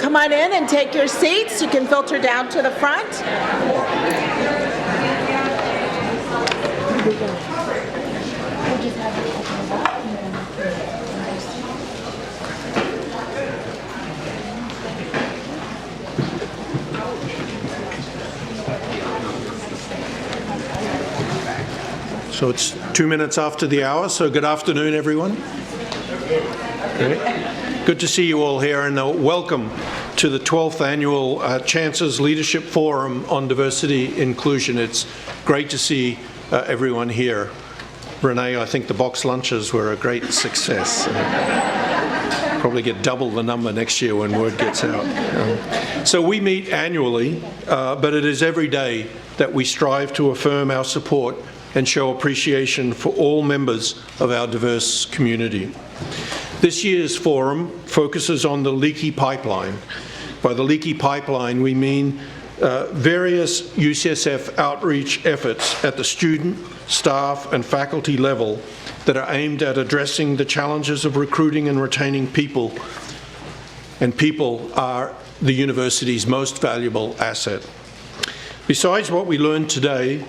come on in and take your seats. You can filter down to the front. So it's 2 minutes after the hour, so good afternoon, everyone. Great. Good to see you all here, and welcome to the 12th Annual Chancellor's Leadership Forum on Diversity Inclusion. It's great to see everyone here. Renee, I think the box lunches were a great success. Probably get double the number next year when word gets out. So we meet annually, but it is every day that we strive to affirm our support and show appreciation for all members of our diverse community. This year's forum focuses on the leaky pipeline. By the leaky pipeline, we mean various UCSF outreach efforts at the student, staff, and faculty level that are aimed at addressing the challenges of recruiting and retaining people, and people are the university's most valuable asset. Besides what we learned today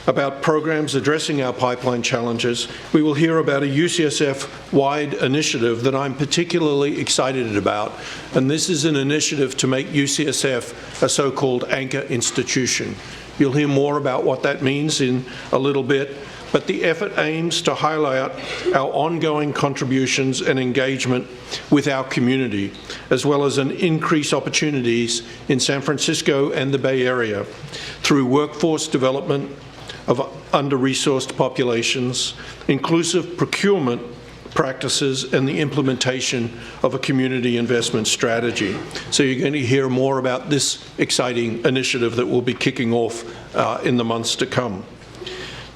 about programs addressing our pipeline challenges, we will hear about a UCSF-wide initiative that I'm particularly excited about, and this is an initiative to make UCSF a so-called anchor institution. You'll hear more about what that means in a little bit, but the effort aims to highlight our ongoing contributions and engagement with our community, as well as increase opportunities in San Francisco and the Bay Area through workforce development of under-resourced populations, inclusive procurement practices, and the implementation of a community investment strategy. So you're going to hear more about this exciting initiative that will be kicking off in the months to come.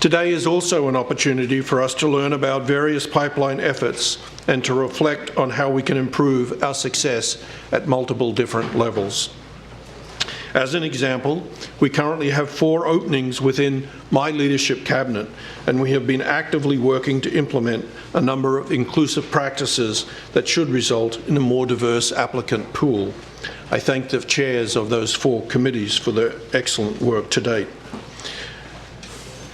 Today is also an opportunity for us to learn about various pipeline efforts and to reflect on how we can improve our success at multiple different levels. As an example, we currently have 4 openings within my leadership cabinet, and we have been actively working to implement a number of inclusive practices that should result in a more diverse applicant pool. I thank the chairs of those 4 committees for their excellent work to date.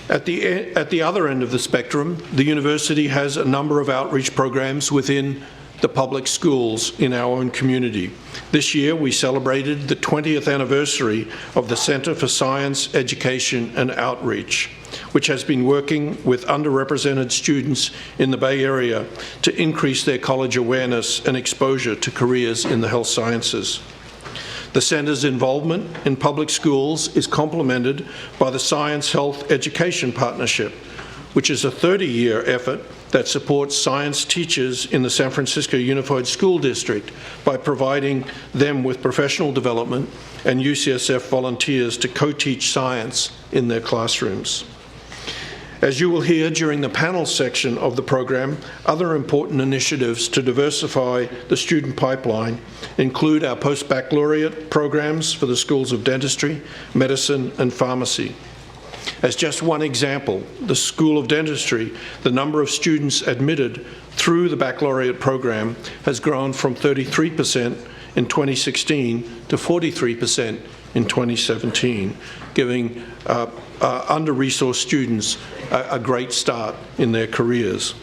At the other end of the spectrum, the university has a number of outreach programs within the public schools in our own community. This year, we celebrated the 20th anniversary of the Center for Science, Education and Outreach, which has been working with underrepresented students in the Bay Area to increase their college awareness and exposure to careers in the health sciences. The Center's involvement in public schools is complemented by the Science Health Education Partnership, which is a 30-year effort that supports science teachers in the San Francisco Unified School District by providing them with professional development and UCSF volunteers to co-teach science in their classrooms. As you will hear during the panel section of the program, other important initiatives to diversify the student pipeline include our post-baccalaureate programs for the schools of dentistry, medicine, and pharmacy. As just one example, the School of Dentistry, the number of students admitted through the baccalaureate program has grown from 33% in 2016 to 43% in 2017, giving under-resourced students a great start in their careers.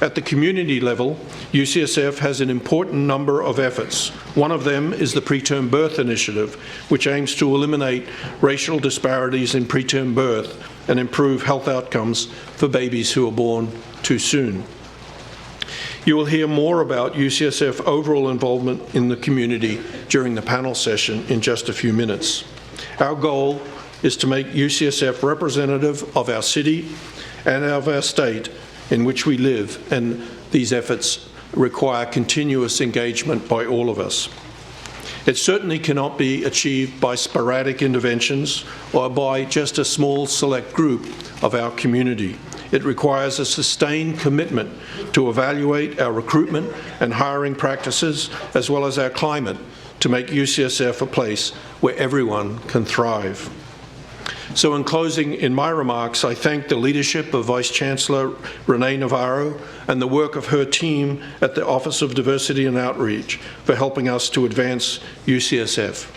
At the community level, UCSF has an important number of efforts. One of them is the Preterm Birth Initiative, which aims to eliminate racial disparities in preterm birth and improve health outcomes for babies who are born too soon. You will hear more about UCSF overall involvement in the community during the panel session in just a few minutes. Our goal is to make UCSF representative of our city and of our state in which we live, and these efforts require continuous engagement by all of us. It certainly cannot be achieved by sporadic interventions or by just a small select group of our community. It requires a sustained commitment to evaluate our recruitment and hiring practices, as well as our climate, to make UCSF a place where everyone can thrive. So in closing, in my remarks, I thank the leadership of Vice Chancellor Renee Navarro and the work of her team at the Office of Diversity and Outreach for helping us to advance UCSF.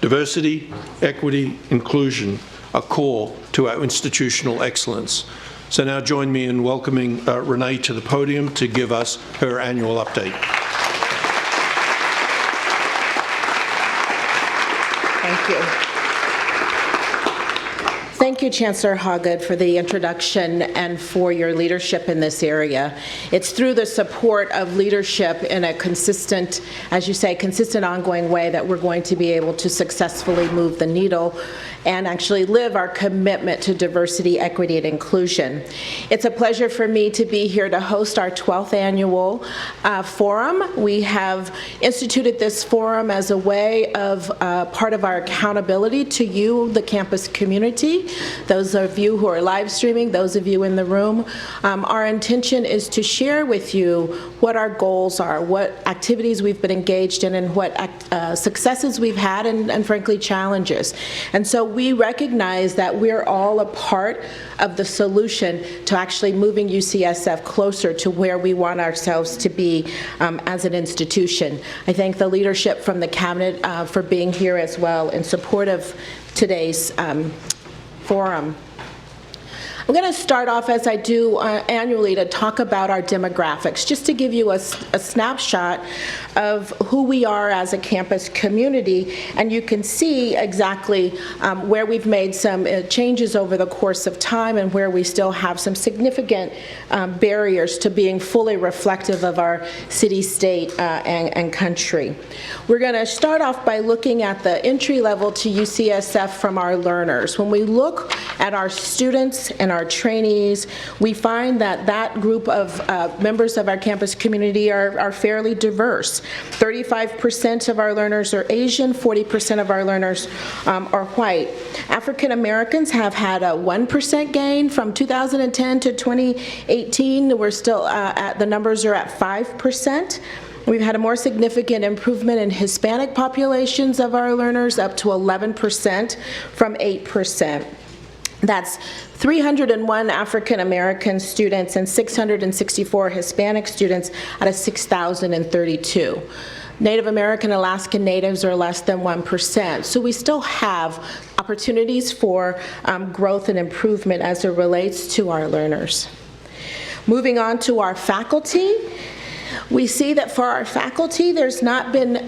Diversity, equity, inclusion are core to our institutional excellence. So now join me in welcoming Renee to the podium to give us her annual update. Thank you. Thank you, Chancellor Hoggood, for the introduction and for your leadership in this area. It's through the support of leadership in a consistent, as you say, consistent ongoing way that we're going to be able to successfully move the needle and actually live our commitment to diversity, equity, and inclusion. It's a pleasure for me to be here to host our 12th annual forum. We have instituted this forum as a way of part of our accountability to you, the campus community, those of you who are live streaming, those of you in the room. Our intention is to share with you what our goals are, what activities we've been engaged in, and what successes we've had, and frankly, challenges. And so we recognize that we're all a part of the solution to actually moving UCSF closer to where we want ourselves to be as an institution. I thank the leadership from the Cabinet for being here as well in support of today's forum. I'm going to start off, as I do annually, to talk about our demographics, just to give you a snapshot of who we are as a campus community, and you can see exactly where we've made some changes over the course of time and where we still have some significant barriers to being fully reflective of our city, state, and country. We're going to start off by looking at the entry level to UCSF from our learners. When we look at our students and our trainees, we find that that group of members of our campus community are fairly diverse. 35% of our learners are Asian, 40% of our learners are white. African Americans have had a 1% gain from 2010 to 2018. We're still the numbers are at 5%. We've had a more significant improvement in Hispanic populations of our learners, up to 11% from 8%. That's 301 African American students and 664 Hispanic students out of 6,032. Native American Alaskan Natives are less than 1%. So we still have opportunities for growth and improvement as it relates to our learners. Moving on to our faculty, we see that for our faculty, there's not been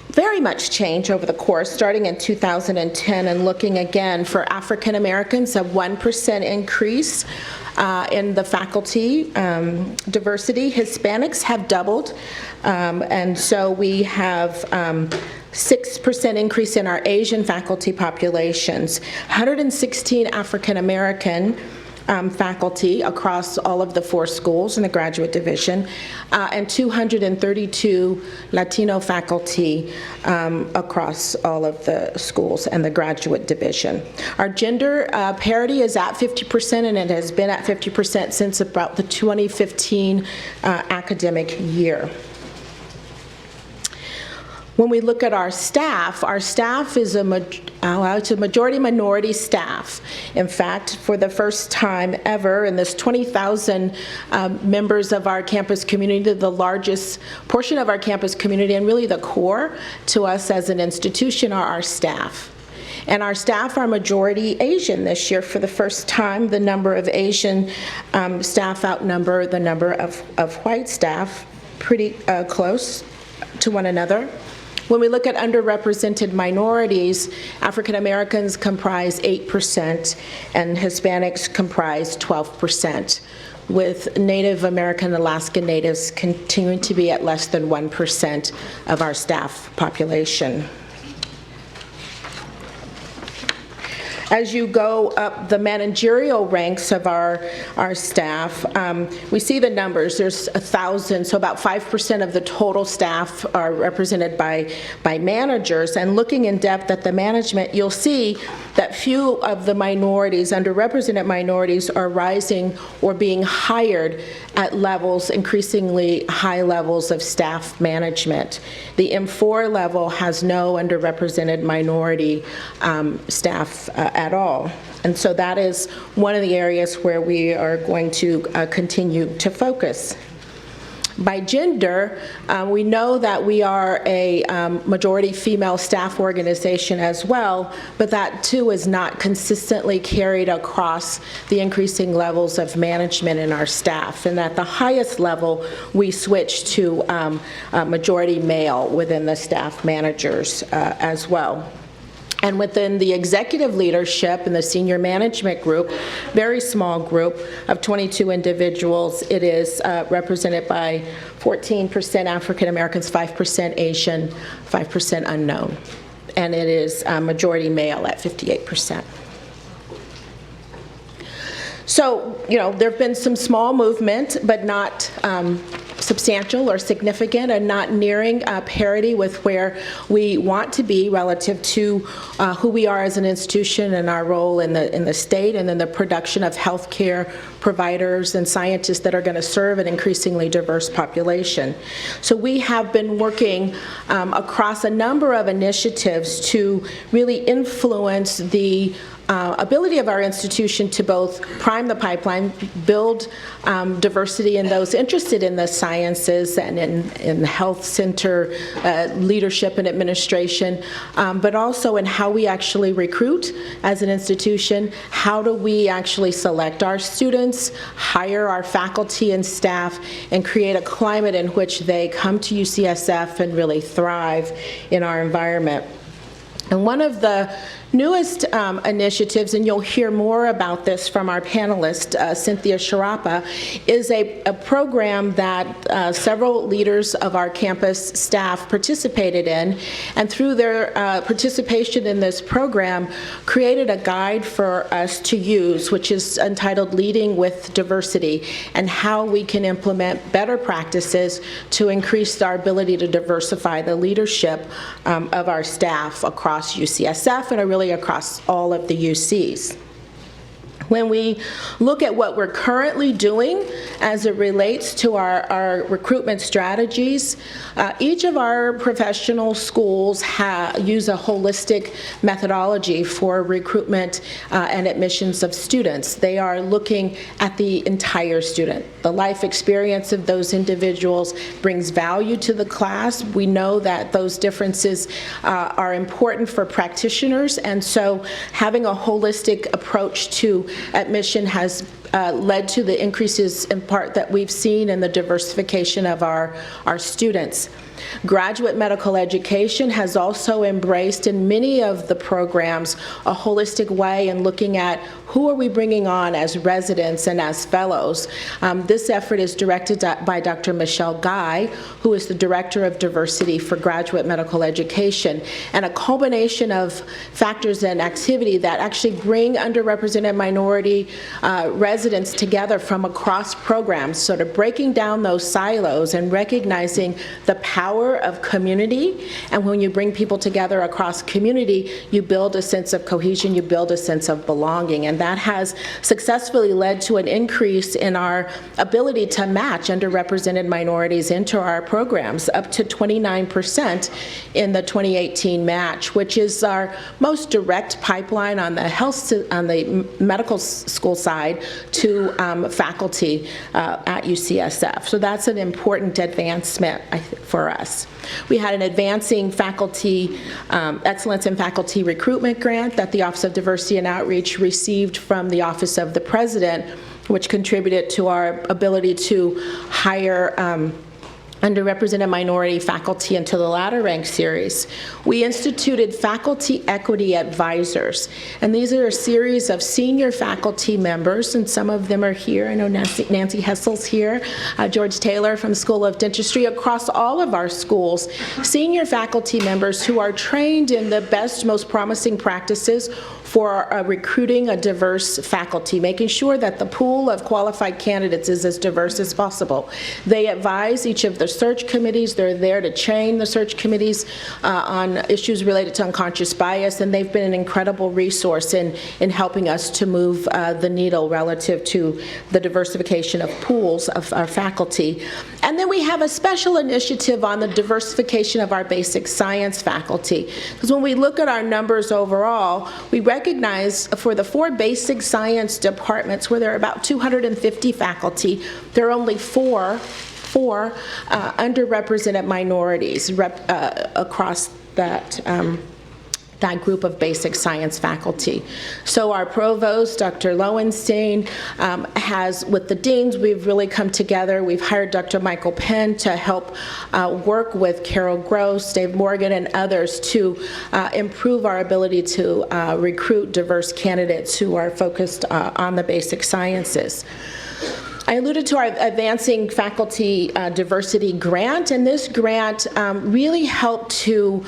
very much change over the course, starting in 2010 and looking again for African Americans, a 1% increase in the faculty diversity. Hispanics have doubled, and so we have 6% increase in our Asian faculty populations, 116 African American faculty across all of the 4 schools in the graduate division, and 232 Latino faculty across all of the schools and the graduate division. Our gender parity is at 50%, and it has been at 50% since about the 2015 academic year. When we look at our staff is it's a majority minority staff. In fact, for the first time ever in this 20,000 members of our campus community, the largest portion of our campus community and really the core to us as an institution are our staff. And our staff are majority Asian this year. For the first time, the number of Asian staff outnumber the number of white staff, pretty close to one another. When we look at underrepresented minorities, African Americans comprise 8% and Hispanics comprise 12%, with Native American Alaskan Natives continuing to be at less than 1% of our staff population. As you go up the managerial ranks of our staff, we see the numbers. There's 1,000, so about 5% of the total staff are represented by managers. And looking in depth at the management, you'll see that few of the minorities, underrepresented minorities, are rising or being hired at levels, increasingly high levels of staff management. The M4 level has no underrepresented minority staff at all. And so that is one of the areas where we are going to continue to focus. By gender, we know that we are a majority female staff organization as well, but that too is not consistently carried across the increasing levels of management in our staff. And at the highest level, we switch to majority male within the staff managers as well. And within the executive leadership and the senior management group, very small group of 22 individuals, it is represented by 14% African Americans, 5% Asian, 5% unknown. And it is majority male at 58%. So, there have been some small movement, but not substantial or significant, and not nearing parity with where we want to be relative to who we are as an institution and our role in the state, and then the production of healthcare providers and scientists that are going to serve an increasingly diverse population. So we have been working across a number of initiatives to really influence the ability of our institution to both prime the pipeline, build diversity in those interested in the sciences and in health center leadership and administration, but also in how we actually recruit as an institution. How do we actually select our students, hire our faculty and staff, and create a climate in which they come to UCSF and really thrive in our environment. And one of the newest initiatives, and you'll hear more about this from our panelist, Cynthia Sharapa, is a program that several leaders of our campus staff participated in, and through their participation in this program, created a guide for us to use, which is entitled Leading with Diversity, and how we can implement better practices to increase our ability to diversify the leadership of our staff across UCSF and really across all of the UCs. When we look at what we're currently doing as it relates to our recruitment strategies, each of our professional schools use a holistic methodology for recruitment and admissions of students. They are looking at the entire student. The life experience of those individuals brings value to the class. We know that those differences are important for practitioners, and so having a holistic approach to admission has led to the increases in part that we've seen in the diversification of our students. Graduate medical education has also embraced in many of the programs a holistic way in looking at who are we bringing on as residents and as fellows. This effort is directed by Dr. Michelle Guy, who is the Director of Diversity for Graduate Medical Education, and a culmination of factors and activity that actually bring underrepresented minority residents together from across programs, sort of breaking down those silos and recognizing the power of community. And when you bring people together across community, you build a sense of cohesion, you build a sense of belonging, and that has successfully led to an increase in our ability to match underrepresented minorities into our programs, up to 29% in the 2018 match, which is our most direct pipeline on the medical school side to faculty at UCSF. So that's an important advancement for us. We had an advancing faculty, excellence in faculty recruitment grant that the Office of Diversity and Outreach received from the Office of the President, which contributed to our ability to hire underrepresented minority faculty into the ladder rank series. We instituted faculty equity advisors, and these are a series of senior faculty members, and some of them are here. I know Nancy Hessel's here, George Taylor from School of Dentistry, across all of our schools, senior faculty members who are trained in the best, most promising practices for recruiting a diverse faculty, making sure that the pool of qualified candidates is as diverse as possible. They advise each of the search committees. They're there to train the search committees on issues related to unconscious bias, and they've been an incredible resource in helping us to move the needle relative to the diversification of pools of our faculty. And then we have a special initiative on the diversification of our basic science faculty, because when we look at our numbers overall, we recognize for the 4 basic science departments where there are about 250 faculty, there are only four underrepresented minorities across that group of basic science faculty. So our provost, Dr. Lowenstein, has, with the deans, we've really come together. We've hired Dr. Michael Penn to help work with Carol Gross, Dave Morgan, and others to improve our ability to recruit diverse candidates who are focused on the basic sciences. I alluded to our Advancing Faculty Diversity grant, and this grant really helped to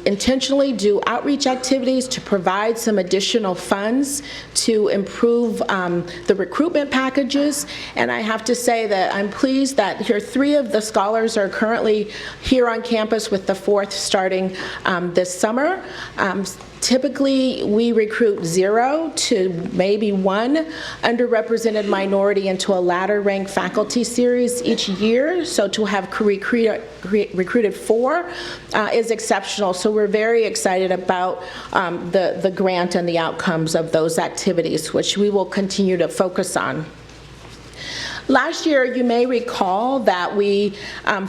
intentionally do outreach activities to provide some additional funds to improve the recruitment packages. And I have to say that I'm pleased that here 3 of the scholars are currently here on campus, with the 4th starting this summer. Typically, we recruit 0 to maybe 1 underrepresented minority into a ladder rank faculty series each year. So to have recruited 4 is exceptional. So we're very excited about the grant and the outcomes of those activities, which we will continue to focus on. Last year, you may recall that we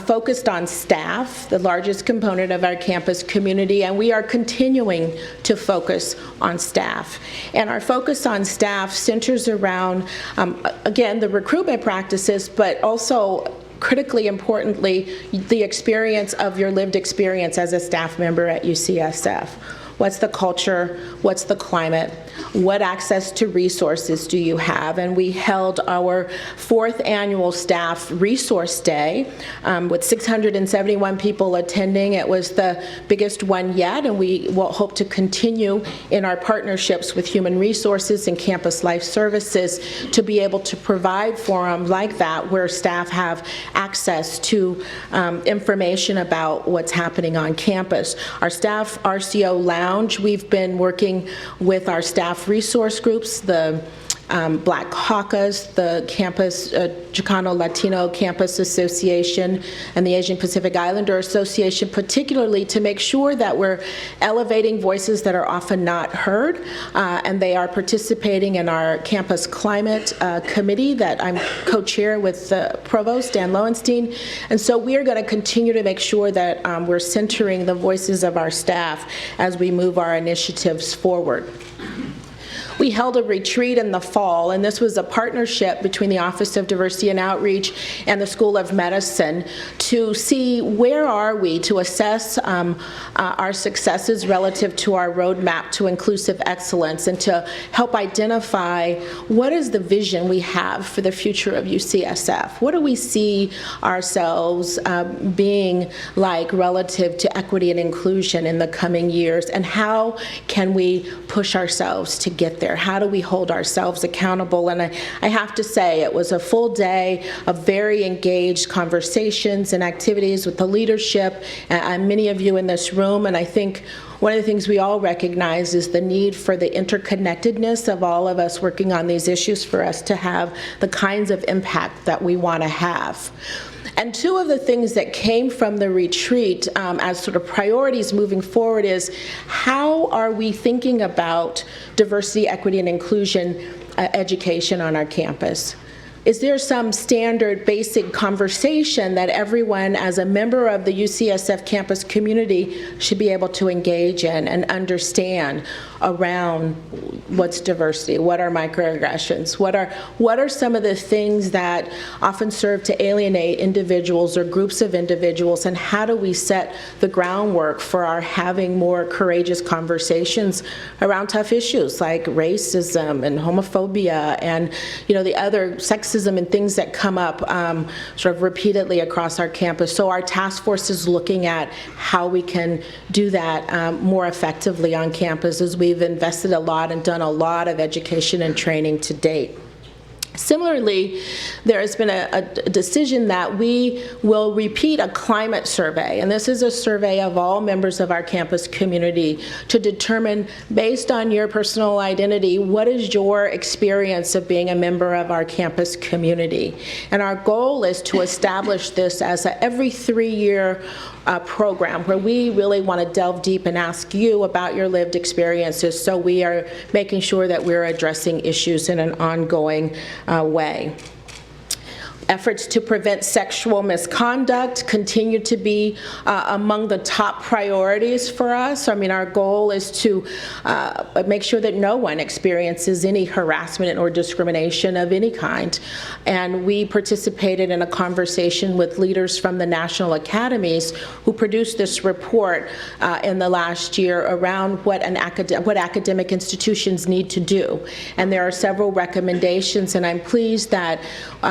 focused on staff, the largest component of our campus community, and we are continuing to focus on staff. And our focus on staff centers around, again, the recruitment practices, but also critically importantly, the experience of your lived experience as a staff member at UCSF. What's the culture? What's the climate? What access to resources do you have? And we held our 4th annual Staff Resource Day with 671 people attending. It was the biggest one yet, and we will hope to continue in our partnerships with Human Resources and Campus Life Services to be able to provide forums like that where staff have access to information about what's happening on campus. Our staff RCO Lounge, we've been working with our staff resource groups, the Black Caucus, the Campus Chicano Latino Campus Association, and the Asian Pacific Islander Association, particularly to make sure that we're elevating voices that are often not heard, and they are participating in our Campus Climate Committee that I'm co-chair with Provost Dan Lowenstein. And so we are going to continue to make sure that we're centering the voices of our staff as we move our initiatives forward. We held a retreat in the fall, and this was a partnership between the Office of Diversity and Outreach and the School of Medicine to see where are we to assess our successes relative to our roadmap to inclusive excellence, and to help identify what is the vision we have for the future of UCSF. What do we see ourselves being like relative to equity and inclusion in the coming years, and how can we push ourselves to get there? How do we hold ourselves accountable? And I have to say, it was a full day of very engaged conversations and activities with the leadership and many of you in this room. And I think one of the things we all recognize is the need for the interconnectedness of all of us working on these issues for us to have the kinds of impact that we want to have. And 2 of the things that came from the retreat as sort of priorities moving forward is how are we thinking about diversity, equity, and inclusion education on our campus? is there some standard basic conversation that everyone as a member of the UCSF campus community should be able to engage in and understand around what's diversity, what are microaggressions, what are some of the things that often serve to alienate individuals or groups of individuals, and how do we set the groundwork for our having more courageous conversations around tough issues like racism and homophobia and the other sexism and things that come up sort of repeatedly across our campus. So our task force is looking at how we can do that more effectively on campus, as we've invested a lot and done a lot of education and training to date. Similarly, there has been a decision that we will repeat a climate survey, and this is a survey of all members of our campus community to determine, based on your personal identity, what is your experience of being a member of our campus community. And our goal is to establish this as a every 3-year program where we really want to delve deep and ask you about your lived experiences, so we are making sure that we're addressing issues in an ongoing way. Efforts to prevent sexual misconduct continue to be among the top priorities for us. I mean, our goal is to make sure that no one experiences any harassment or discrimination of any kind. And we participated in a conversation with leaders from the national academies who produced this report in the last year around what academic institutions need to do. And there are several recommendations, and I'm pleased that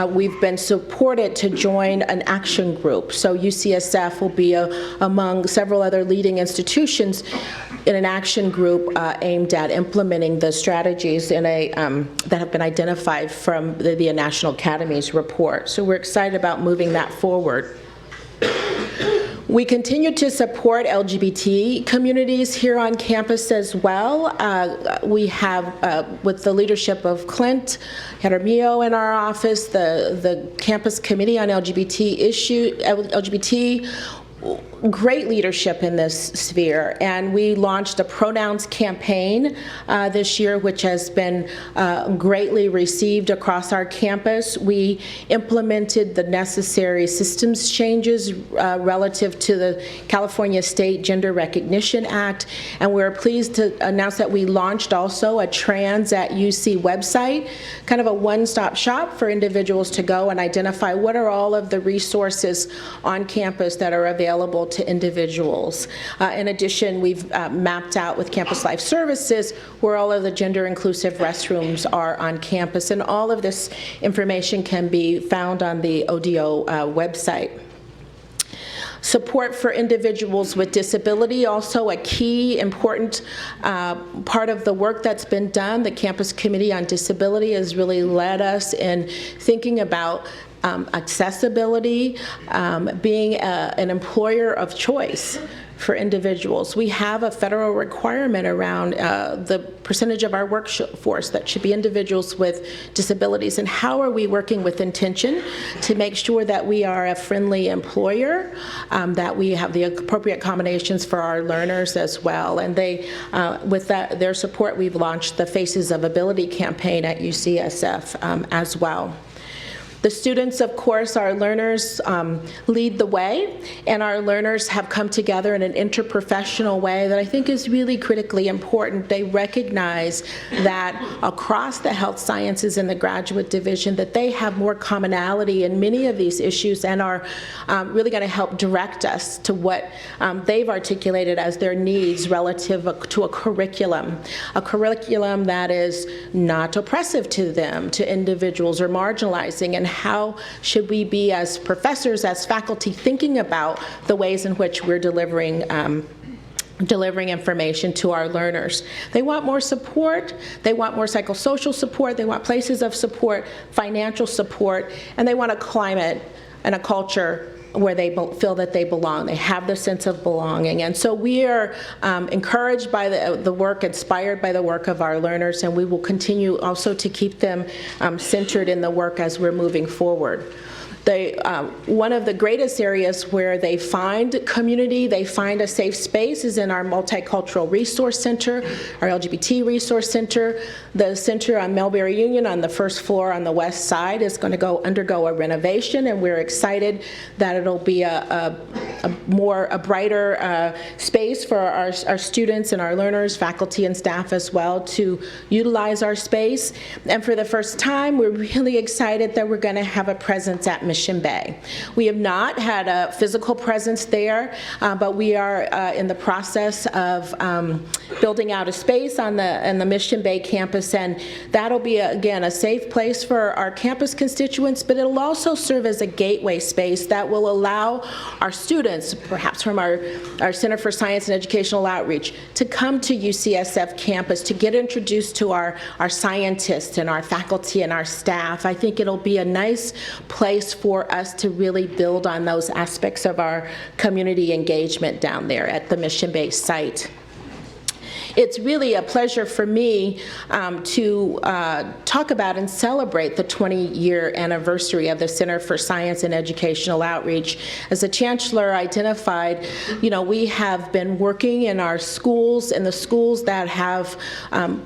we've been supported to join an action group. So UCSF will be among several other leading institutions in an action group aimed at implementing the strategies that have been identified from the National Academy's report. So we're excited about moving that forward. We continue to support LGBT communities here on campus as well. We have, with the leadership of Clint Jaramillo in our office, the Campus Committee on LGBT, great leadership in this sphere, and we launched a pronouns campaign this year, which has been greatly received across our campus. We implemented the necessary systems changes relative to the California State Gender Recognition Act, and we're pleased to announce that we launched also a Trans at UC website, kind of a one-stop shop for individuals to go and identify what are all of the resources on campus that are available to individuals. In addition, we've mapped out with Campus Life Services where all of the gender-inclusive restrooms are on campus, and all of this information can be found on the ODO website. Support for individuals with disability, also a key important part of the work that's been done. The Campus Committee on Disability has really led us in thinking about accessibility, being an employer of choice for individuals. We have a federal requirement around the percentage of our workforce that should be individuals with disabilities, and how are we working with intention to make sure that we are a friendly employer, that we have the appropriate accommodations for our learners as well. And with their support, we've launched the Faces of Ability campaign at UCSF as well. The students, of course, our learners lead the way, and our learners have come together in an interprofessional way that I think is really critically important. They recognize that across the health sciences and the graduate division that they have more commonality in many of these issues and are really going to help direct us to what they've articulated as their needs relative to a curriculum that is not oppressive to them, to individuals, or marginalizing, and how should we be as professors, as faculty, thinking about the ways in which we're delivering information to our learners. They want more support, they want more psychosocial support, they want places of support, financial support, and they want a climate and a culture where they feel that they belong. They have the sense of belonging. And so we are encouraged by the work, inspired by the work of our learners, and we will continue also to keep them centered in the work as we're moving forward. One of the greatest areas where they find community, they find a safe space, is in our Multicultural Resource Center, our LGBT Resource Center. The center on Millberry Union on the first floor on the west side is going to undergo a renovation, and we're excited that it'll be a brighter space for our students and our learners, faculty and staff as well, to utilize our space. And for the first time, we're really excited that we're going to have a presence at Mission Bay. We have not had a physical presence there, but we are in the process of building out a space on the Mission Bay campus, and that'll be, again, a safe place for our campus constituents, but it'll also serve as a gateway space that will allow our students, perhaps from our Center for Science and Educational Outreach, to come to UCSF campus to get introduced to our scientists and our faculty and our staff. I think it'll be a nice place for us to really build on those aspects of our community engagement down there at the Mission Bay site. It's really a pleasure for me to talk about and celebrate the 20-year anniversary of the Center for Science and Educational Outreach. As the Chancellor identified, we have been working in our schools, in the schools that have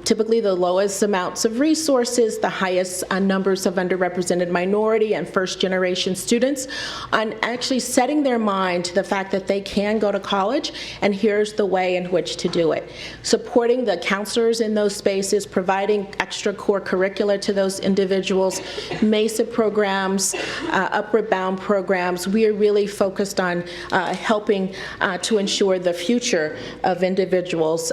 typically the lowest amounts of resources, the highest numbers of underrepresented minority and first-generation students, on actually setting their mind to the fact that they can go to college, and here's the way in which to do it. Supporting the counselors in those spaces, providing extra core curricula to those individuals, MESA programs, upward bound programs. We are really focused on helping to ensure the future of individuals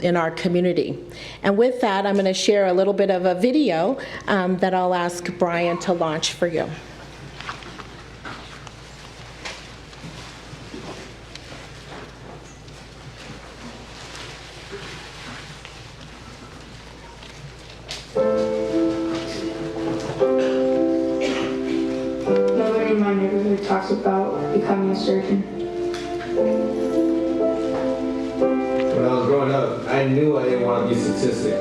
in our community. And with that, I'm going to share a little bit of a video that I'll ask Brian to launch for you. Nobody in my neighborhood talks about becoming a surgeon. When I was growing up, I knew I didn't want to be a statistic.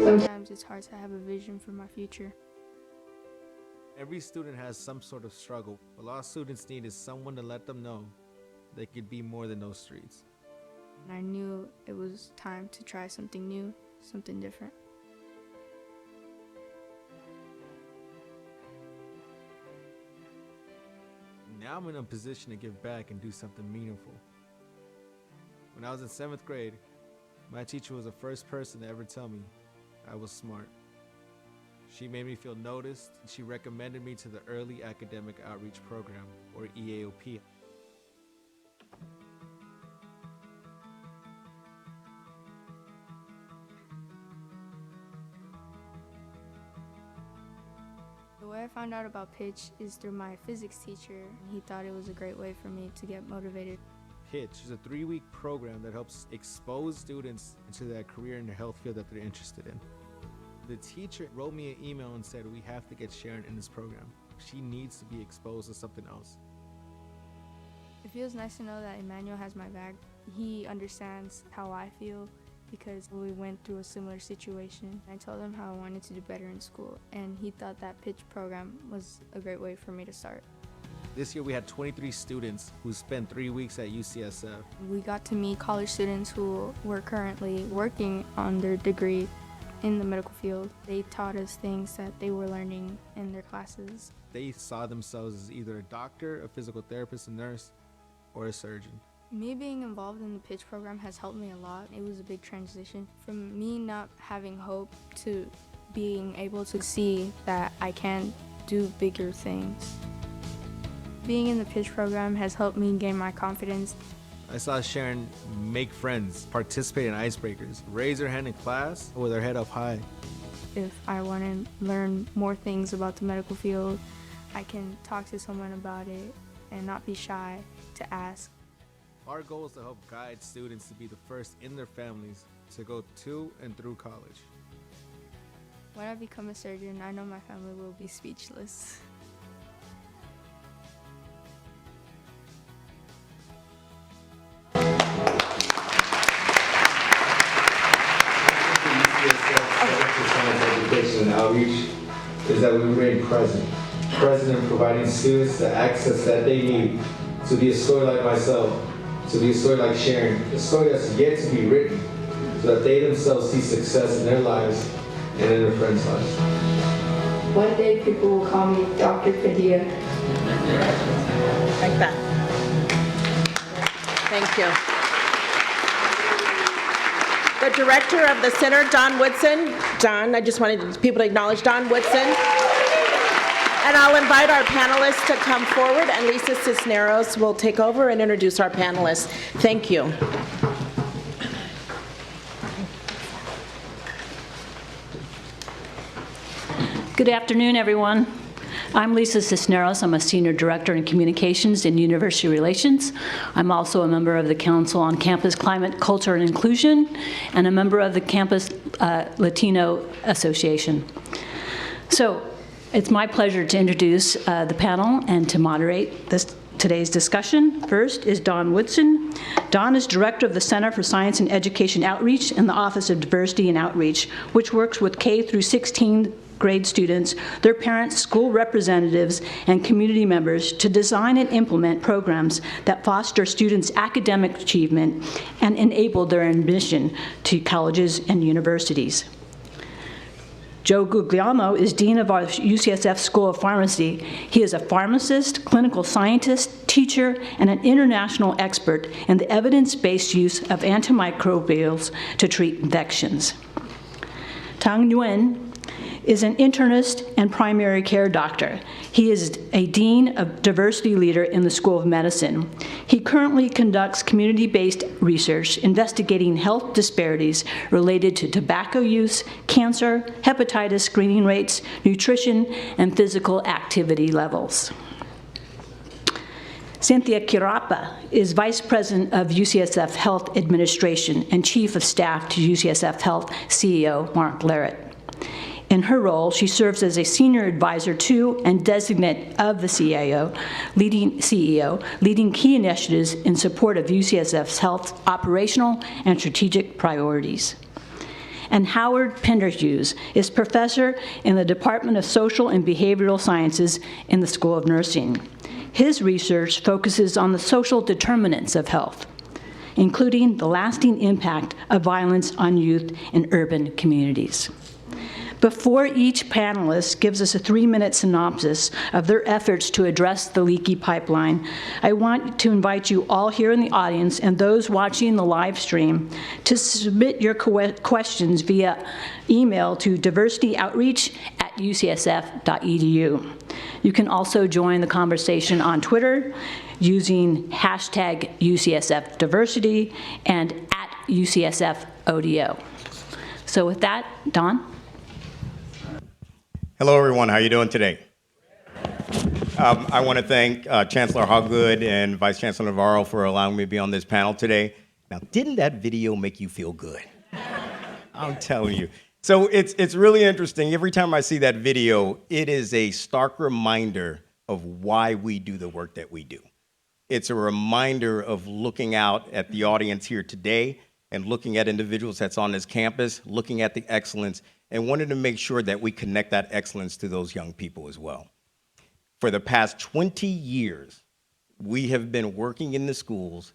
Sometimes it's hard to have a vision for my future. Every student has some sort of struggle. What a lot of students need is someone to let them know they could be more than those streets. And I knew it was time to try something new, something different. Now I'm in a position to give back and do something meaningful. When I was in 7th grade, my teacher was the first person to ever tell me I was smart. She made me feel noticed, and she recommended me to the Early Academic Outreach Program, or EAOP. The way I found out about pitch is through my physics teacher. He thought it was a great way for me to get motivated. Pitch is a 3-week program that helps expose students into that career in the health field that they're interested in. The teacher wrote me an email and said, we have to get Sharon in this program. She needs to be exposed to something else. It feels nice to know that Emmanuel has my back. He understands how I feel because we went through a similar situation. I told him how I wanted to do better in school, and he thought that pitch program was a great way for me to start. This year we had 23 students who spent 3 weeks at UCSF. We got to meet college students who were currently working on their degree in the medical field. They taught us things that they were learning in their classes. They saw themselves as either a doctor, a physical therapist, a nurse, or a surgeon. Me being involved in the pitch program has helped me a lot. It was a big transition from me not having hope to being able to see that I can do bigger things. Being in the pitch program has helped me gain my confidence. I saw Sharon make friends, participate in icebreakers, raise her hand in class with her head up high. If I want to learn more things about the medical field, I can talk to someone about it and not be shy to ask. Our goal is to help guide students to be the first in their families to go to and through college. When I become a surgeon, I know my family will be speechless. UCSF outreach is that we remain present in providing students the access that they need to be a story like myself, to be a story like Sharon, a story that's yet to be written, so that they themselves see success in their lives and in their friends' lives. One day people will call me Dr. Padilla. Like that. Thank you. The director of the center, Don Woodson. Don, I just wanted people to acknowledge Don Woodson. And I'll invite our panelists to come forward, and Lisa Cisneros will take over and introduce our panelists. Thank you. Good afternoon, everyone. I'm Lisa Cisneros. I'm a Senior Director in Communications and University Relations. I'm also a member of the Council on Campus Climate, Culture, and Inclusion, and a member of the Campus Latino Association. So it's my pleasure to introduce the panel and to moderate today's discussion. First is Don Woodson. Don is Director of the Center for Science and Education Outreach in the Office of Diversity and Outreach, which works with K through 16 grade students, their parents, school representatives, and community members to design and implement programs that foster students' academic achievement and enable their admission to colleges and universities. Joe Guglielmo is Dean of our UCSF School of Pharmacy. He is a pharmacist, clinical scientist, teacher, and an international expert in the evidence-based use of antimicrobials to treat infections. Tang Nguyen is an internist and primary care doctor. He is a dean of diversity leader in the School of Medicine. He currently conducts community-based research investigating health disparities related to tobacco use, cancer, hepatitis screening rates, nutrition, and physical activity levels. Cynthia Kirapa is Vice President of UCSF Health Administration and Chief of Staff to UCSF Health CEO Mark Larrett. In her role, she serves as a senior advisor to and designate of the CEO, leading key initiatives in support of UCSF's health operational and strategic priorities. And Howard Penderhughes is professor in the Department of Social and Behavioral Sciences in the School of Nursing. His research focuses on the social determinants of health, including the lasting impact of violence on youth in urban communities. Before each panelist gives us a 3-minute synopsis of their efforts to address the leaky pipeline, I want to invite you all here in the audience and those watching the live stream to submit your questions via email to diversityoutreach@ucsf.edu. You can also join the conversation on Twitter using hashtag UCSFdiversity and @UCSFODO. So with that, Don? Hello, everyone. How are you doing today? I want to thank Chancellor Hoggood and Vice Chancellor Navarro for allowing me to be on this panel today. Now, didn't that video make you feel good? I'm telling you. So it's really interesting. Every time I see that video, it is a stark reminder of why we do the work that we do. It's a reminder of looking out at the audience here today and looking at individuals that's on this campus, looking at the excellence, and wanted to make sure that we connect that excellence to those young people as well. For the past 20 years, we have been working in the schools,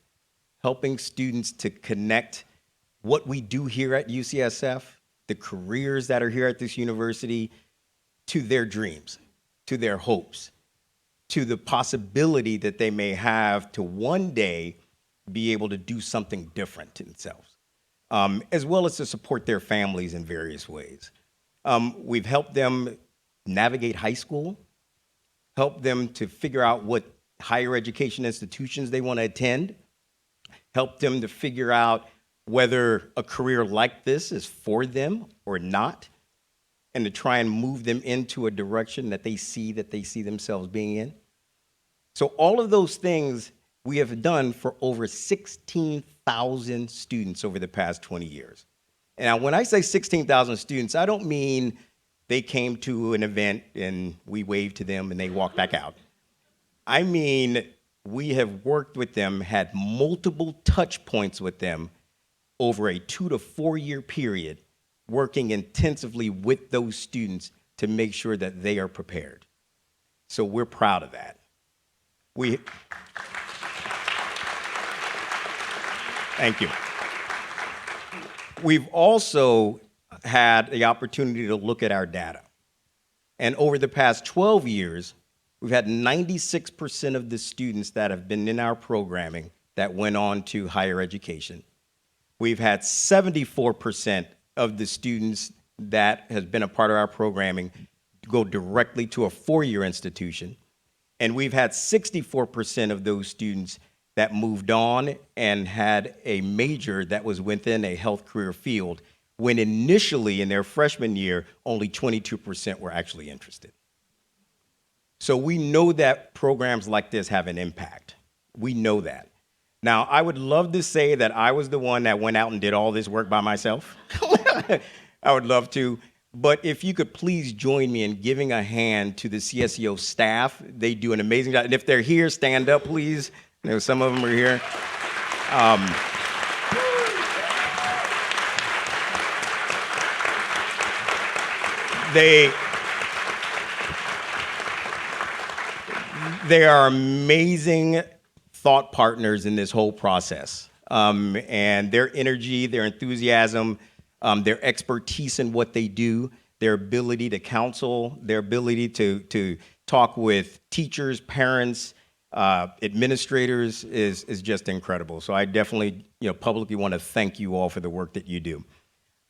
helping students to connect what we do here at UCSF, the careers that are here at this university, to their dreams, to their hopes, to the possibility that they may have to one day be able to do something different to themselves. As well as to support their families in various ways. We've helped them navigate high school, helped them to figure out what higher education institutions they want to attend, helped them to figure out whether a career like this is for them or not, and to try and move them into a direction that they see themselves being in. So all of those things we have done for over 16,000 students over the past 20 years. And when I say 16,000 students, I don't mean they came to an event and we waved to them and they walked back out. I mean, we have worked with them, had multiple touch points with them over a 2 to 4 year period, working intensively with those students to make sure that they are prepared. So we're proud of that. Thank you. We've also had the opportunity to look at our data. And over the past 12 years, we've had 96% of the students that have been in our programming that went on to higher education. We've had 74% of the students that has been a part of our programming go directly to a four-year institution. And we've had 64% of those students that moved on and had a major that was within a health career field, when initially in their freshman year, only 22% were actually interested. So we know that programs like this have an impact. We know that. Now, I would love to say that I was the one that went out and did all this work by myself. I would love to. But if you could please join me in giving a hand to the CSEO staff. They do an amazing job. And if they're here, stand up, please. I know some of them are here. They are amazing thought partners in this whole process. And their energy, their enthusiasm, their expertise in what they do, their ability to counsel, their ability to talk with teachers, parents, administrators is just incredible. So I definitely, publicly want to thank you all for the work that you do.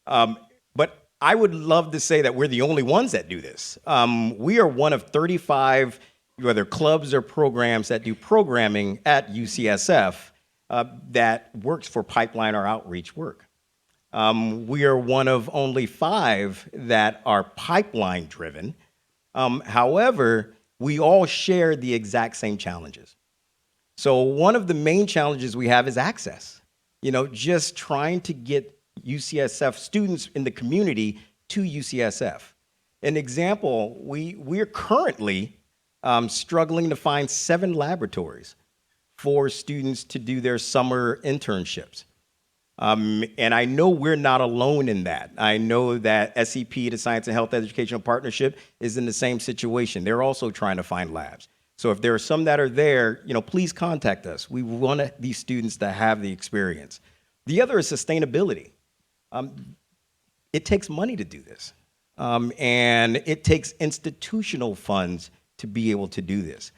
But I would love to say that we're the only ones that do this. We are one of 35, whether clubs or programs, that do programming at UCSF that works for pipeline or outreach work. We are one of only 5 that are pipeline driven. However, we all share the exact same challenges. So one of the main challenges we have is access. Just trying to get UCSF students in the community to UCSF. An example, we're currently struggling to find 7 laboratories for students to do their summer internships. And I know we're not alone in that. I know that SEP, the Science and Health Educational Partnership, is in the same situation. They're also trying to find labs. So if there are some that are there, please contact us. We want these students to have the experience. The other is sustainability. It takes money to do this. And it takes institutional funds to be able to do this.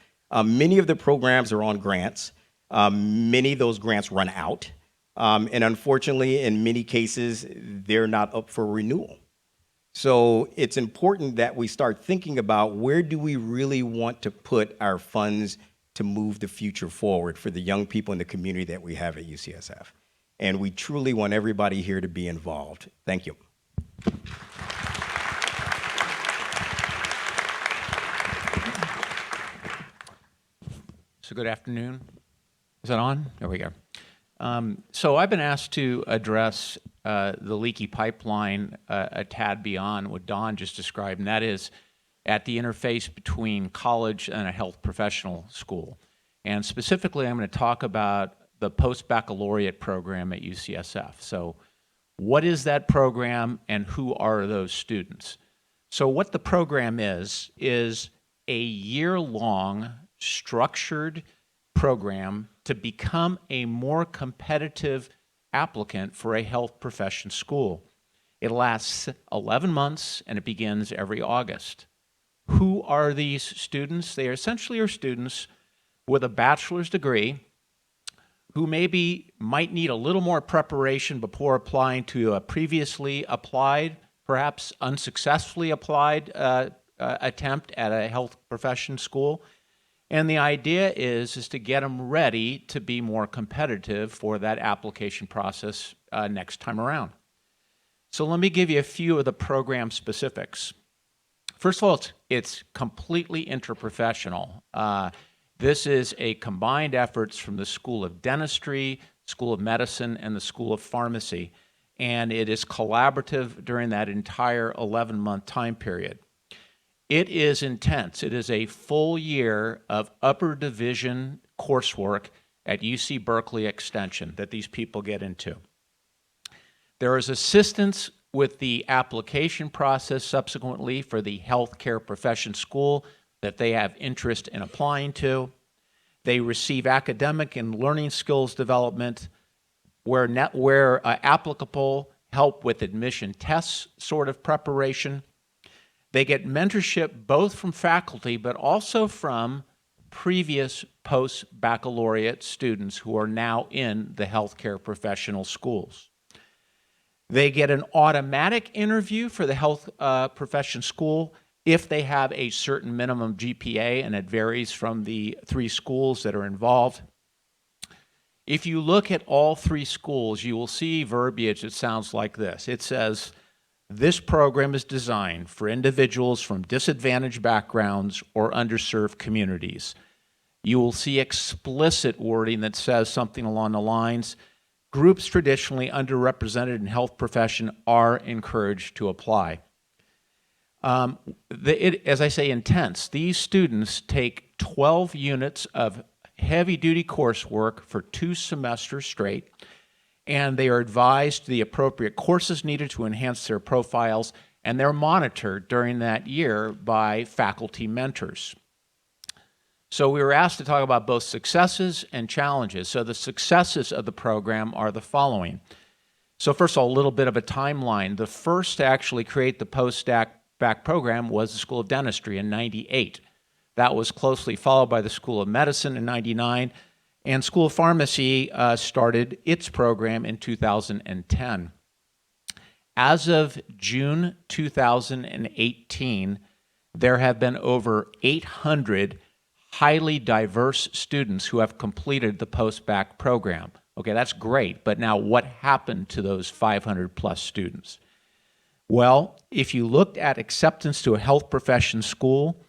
Many of the programs are on grants. Many of those grants run out. And unfortunately, in many cases, they're not up for renewal. So it's important that we start thinking about, where do we really want to put our funds to move the future forward for the young people in the community that we have at UCSF. And we truly want everybody here to be involved. Thank you. So good afternoon. Is that on? There we go. So I've been asked to address the leaky pipeline a tad beyond what Don just described, and that is at the interface between college and a health professional school. And specifically, I'm going to talk about the post-baccalaureate program at UCSF. So what is that program and who are those students? So what the program is a year-long structured program to become a more competitive applicant for a health profession school. It lasts 11 months and it begins every August. Who are these students? They essentially are students with a bachelor's degree who might need a little more preparation before applying to a previously applied, perhaps unsuccessfully applied attempt at a health profession school. And the idea is to get them ready to be more competitive for that application process next time around. So let me give you a few of the program specifics. First of all, it's completely interprofessional. This is a combined efforts from the School of Dentistry, School of Medicine, and the School of Pharmacy. And it is collaborative during that entire 11-month time period. It is intense. It is a full year of upper division coursework at UC Berkeley Extension that these people get into. There is assistance with the application process subsequently for the healthcare profession school that they have interest in applying to. They receive academic and learning skills development where applicable, help with admission tests sort of preparation. They get mentorship both from faculty but also from previous post-baccalaureate students who are now in the healthcare professional schools. They get an automatic interview for the health profession school if they have a certain minimum GPA, and it varies from the 3 schools that are involved. If you look at all 3 schools, you will see verbiage that sounds like this. It says, this program is designed for individuals from disadvantaged backgrounds or underserved communities. You will see explicit wording that says something along the lines, groups traditionally underrepresented in health profession are encouraged to apply. As I say, intense. These students take 12 units of heavy-duty coursework for 2 semesters straight, and they are advised the appropriate courses needed to enhance their profiles, and they're monitored during that year by faculty mentors. So we were asked to talk about both successes and challenges. So the successes of the program are the following. So first of all, a little bit of a timeline. The first to actually create the post-bac program was the School of Dentistry in '98. That was closely followed by the School of Medicine in '99, and School of Pharmacy started its program in 2010. As of June 2018, there have been over 800 highly diverse students who have completed the post-bac program. Okay, that's great, but now what happened to those 500 plus students? Well, if you looked at acceptance to a health profession school,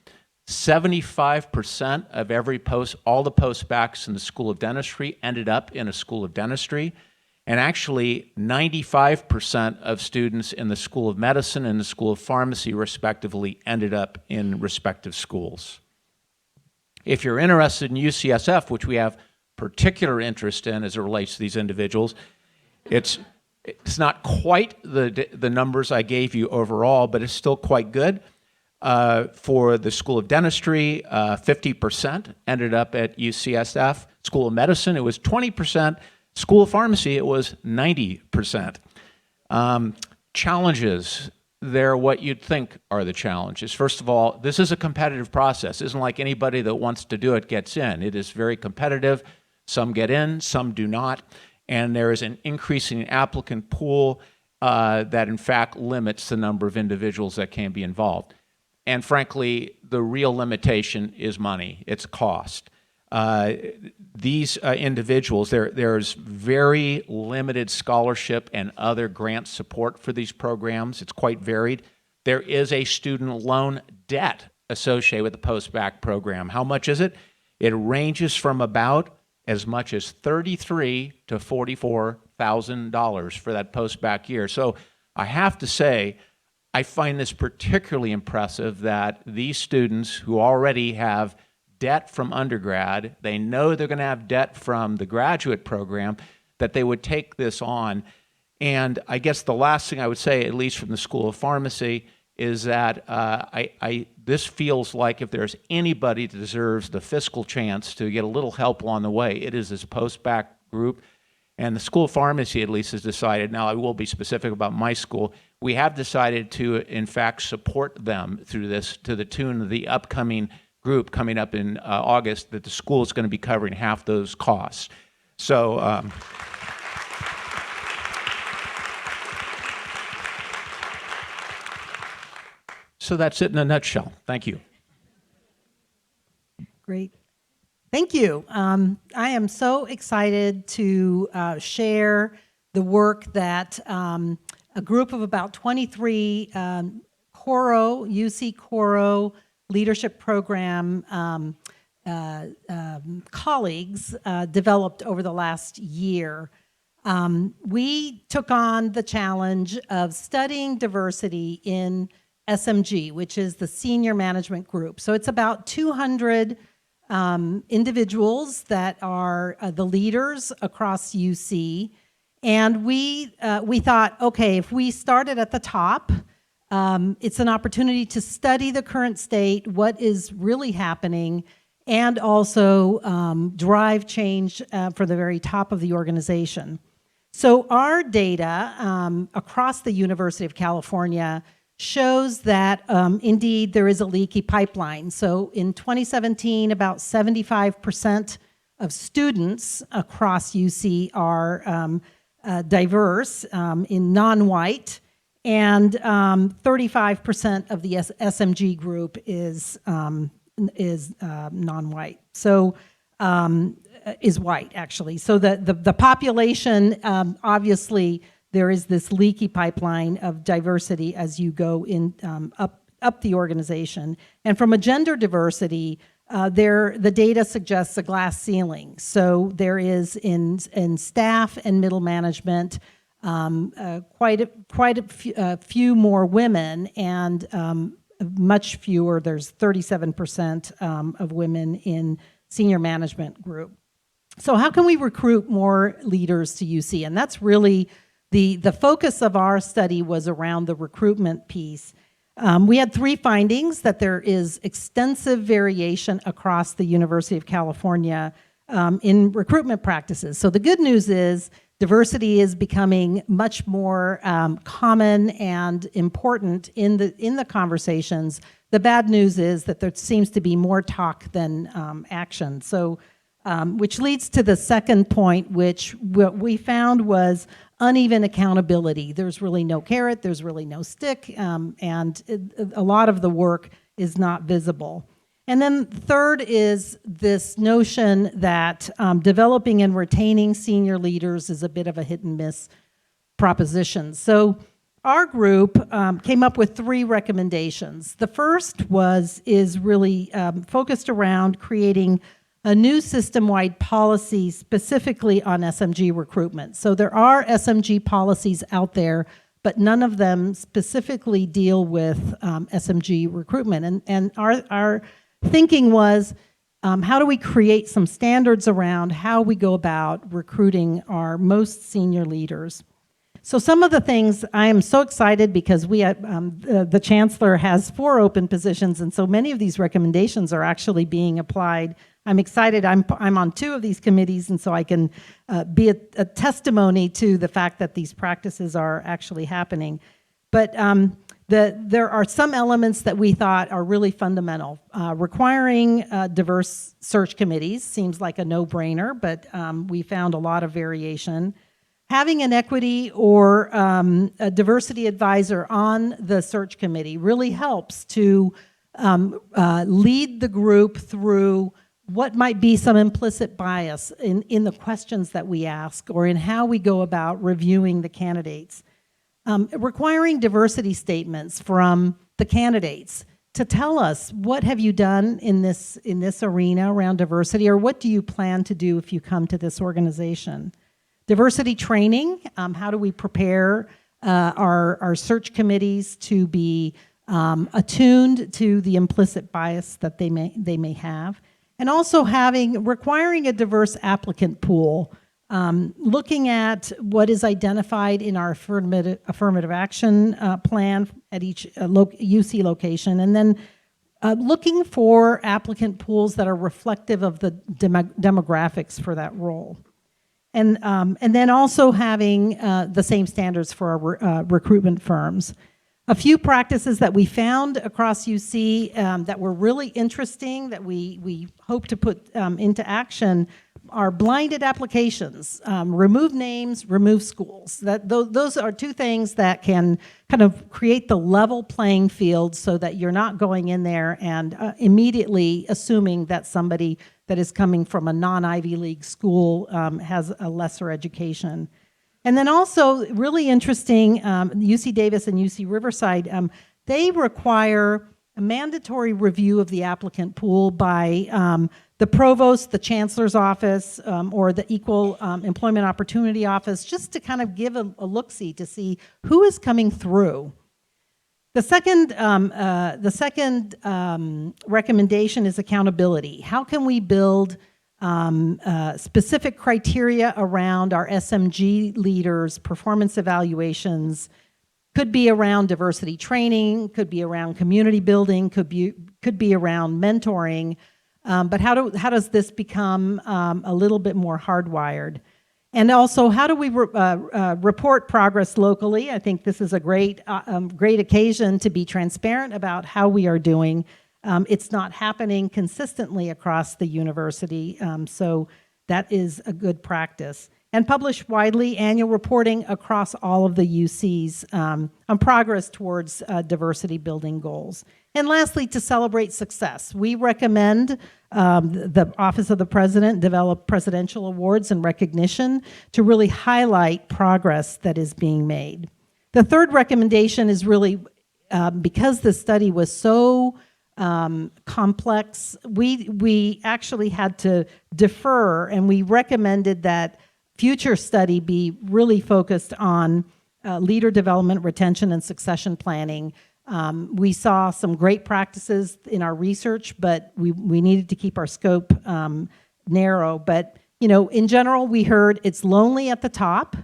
75% of all the post-bacs in the School of Dentistry ended up in a School of Dentistry, and actually 95% of students in the School of Medicine and the School of Pharmacy, respectively, ended up in respective schools. If you're interested in UCSF, which we have particular interest in as it relates to these individuals, it's not quite the numbers I gave you overall, but it's still quite good. For the School of Dentistry, 50% ended up at UCSF. School of Medicine, it was 20%. School of Pharmacy, it was 90%. Challenges, they're what you'd think are the challenges. First of all, this is a competitive process. It isn't like anybody that wants to do it gets in. It is very competitive. Some get in, some do not. And there is an increasing applicant pool that in fact limits the number of individuals that can be involved. And frankly, the real limitation is money, it's cost. These individuals, there's very limited scholarship and other grant support for these programs. It's quite varied. There is a student loan debt associated with the post-bac program. How much is it? It ranges from about as much as $33,000 to $44,000 for that post-bac year. So I have to say, I find this particularly impressive that these students who already have debt from undergrad, they know they're going to have debt from the graduate program, that they would take this on. And I guess the last thing I would say, at least from the School of Pharmacy, is that this feels like if there's anybody that deserves the fiscal chance to get a little help along the way, it is this post-bac group. And the School of Pharmacy, at least, has decided, now I will be specific about my school, we have decided to, in fact, support them through this to the tune of the upcoming group coming up in August, that the school is going to be covering half those costs. So, so that's it in a nutshell. Thank you. Great. Thank you. I am so excited to share the work that a group of about 23 UC Coro leadership program colleagues developed over the last year. We took on the challenge of studying diversity in SMG, which is the senior management group. So it's about 200 individuals that are the leaders across UC. And we thought, okay, if we started at the top, it's an opportunity to study the current state, what is really happening, and also drive change for the very top of the organization. So our data across the University of California shows that indeed there is a leaky pipeline. So in 2017, about 75% of students across UC are diverse in non-white, and 35% of the SMG group is non-white. So is white, actually. So the population, obviously, there is this leaky pipeline of diversity as you go in up the organization. And from a gender diversity, the data suggests a glass ceiling. So there is in staff and middle management quite a few more women, and much fewer. There's 37% of women in senior management group. So how can we recruit more leaders to UC? And that's really the focus of our study was around the recruitment piece. We had 3 findings: that there is extensive variation across the University of California in recruitment practices. So the good news is diversity is becoming much more common and important in the conversations. The bad news is that there seems to be more talk than action. So, which leads to the second point, which what we found was uneven accountability. There's really no carrot, there's really no stick, and a lot of the work is not visible. And then third is this notion that developing and retaining senior leaders is a bit of a hit and miss proposition. So our group came up with 3 recommendations. The first is really focused around creating a new system-wide policy specifically on SMG recruitment. So there are SMG policies out there, but none of them specifically deal with SMG recruitment. And our thinking was, how do we create some standards around how we go about recruiting our most senior leaders? So some of the things, I am so excited because the Chancellor has 4 open positions, and so many of these recommendations are actually being applied. I'm excited. I'm on 2 of these committees, and so I can be a testimony to the fact that these practices are actually happening. But there are some elements that we thought are really fundamental. Requiring diverse search committees seems like a no-brainer, but we found a lot of variation. Having an equity or a diversity advisor on the search committee really helps to lead the group through what might be some implicit bias in the questions that we ask or in how we go about reviewing the candidates. Requiring diversity statements from the candidates to tell us what have you done in this arena around diversity, or what do you plan to do if you come to this organization. Diversity training, how do we prepare our search committees to be attuned to the implicit bias that they may have. And also requiring a diverse applicant pool, looking at what is identified in our affirmative action plan at each UC location, and then looking for applicant pools that are reflective of the demographics for that role. And then also having the same standards for our recruitment firms. A few practices that we found across UC that were really interesting that we hope to put into action are blinded applications. Remove names, remove schools. Those are 2 things that can kind of create the level playing field so that you're not going in there and immediately assuming that somebody that is coming from a non-Ivy League school has a lesser education. And then also, really interesting, UC Davis and UC Riverside, they require a mandatory review of the applicant pool by the provost, the chancellor's office, or the Equal Employment Opportunity Office, just to kind of give a look-see to see who is coming through. The second recommendation is accountability. How can we build specific criteria around our SMG leaders' performance evaluations. Could be around diversity training, could be around community building, could be around mentoring. But how does this become a little bit more hardwired? And also, how do we report progress locally? I think this is a great occasion to be transparent about how we are doing. It's not happening consistently across the university, so that is a good practice. And publish widely annual reporting across all of the UCs on progress towards diversity building goals. And lastly, to celebrate success. We recommend the Office of the President develop presidential awards and recognition to really highlight progress that is being made. The third recommendation is really, because the study was so complex, we actually had to defer, and we recommended that future study be really focused on leader development, retention, and succession planning. We saw some great practices in our research, but we needed to keep our scope narrow. But, in general, we heard it's lonely at the top.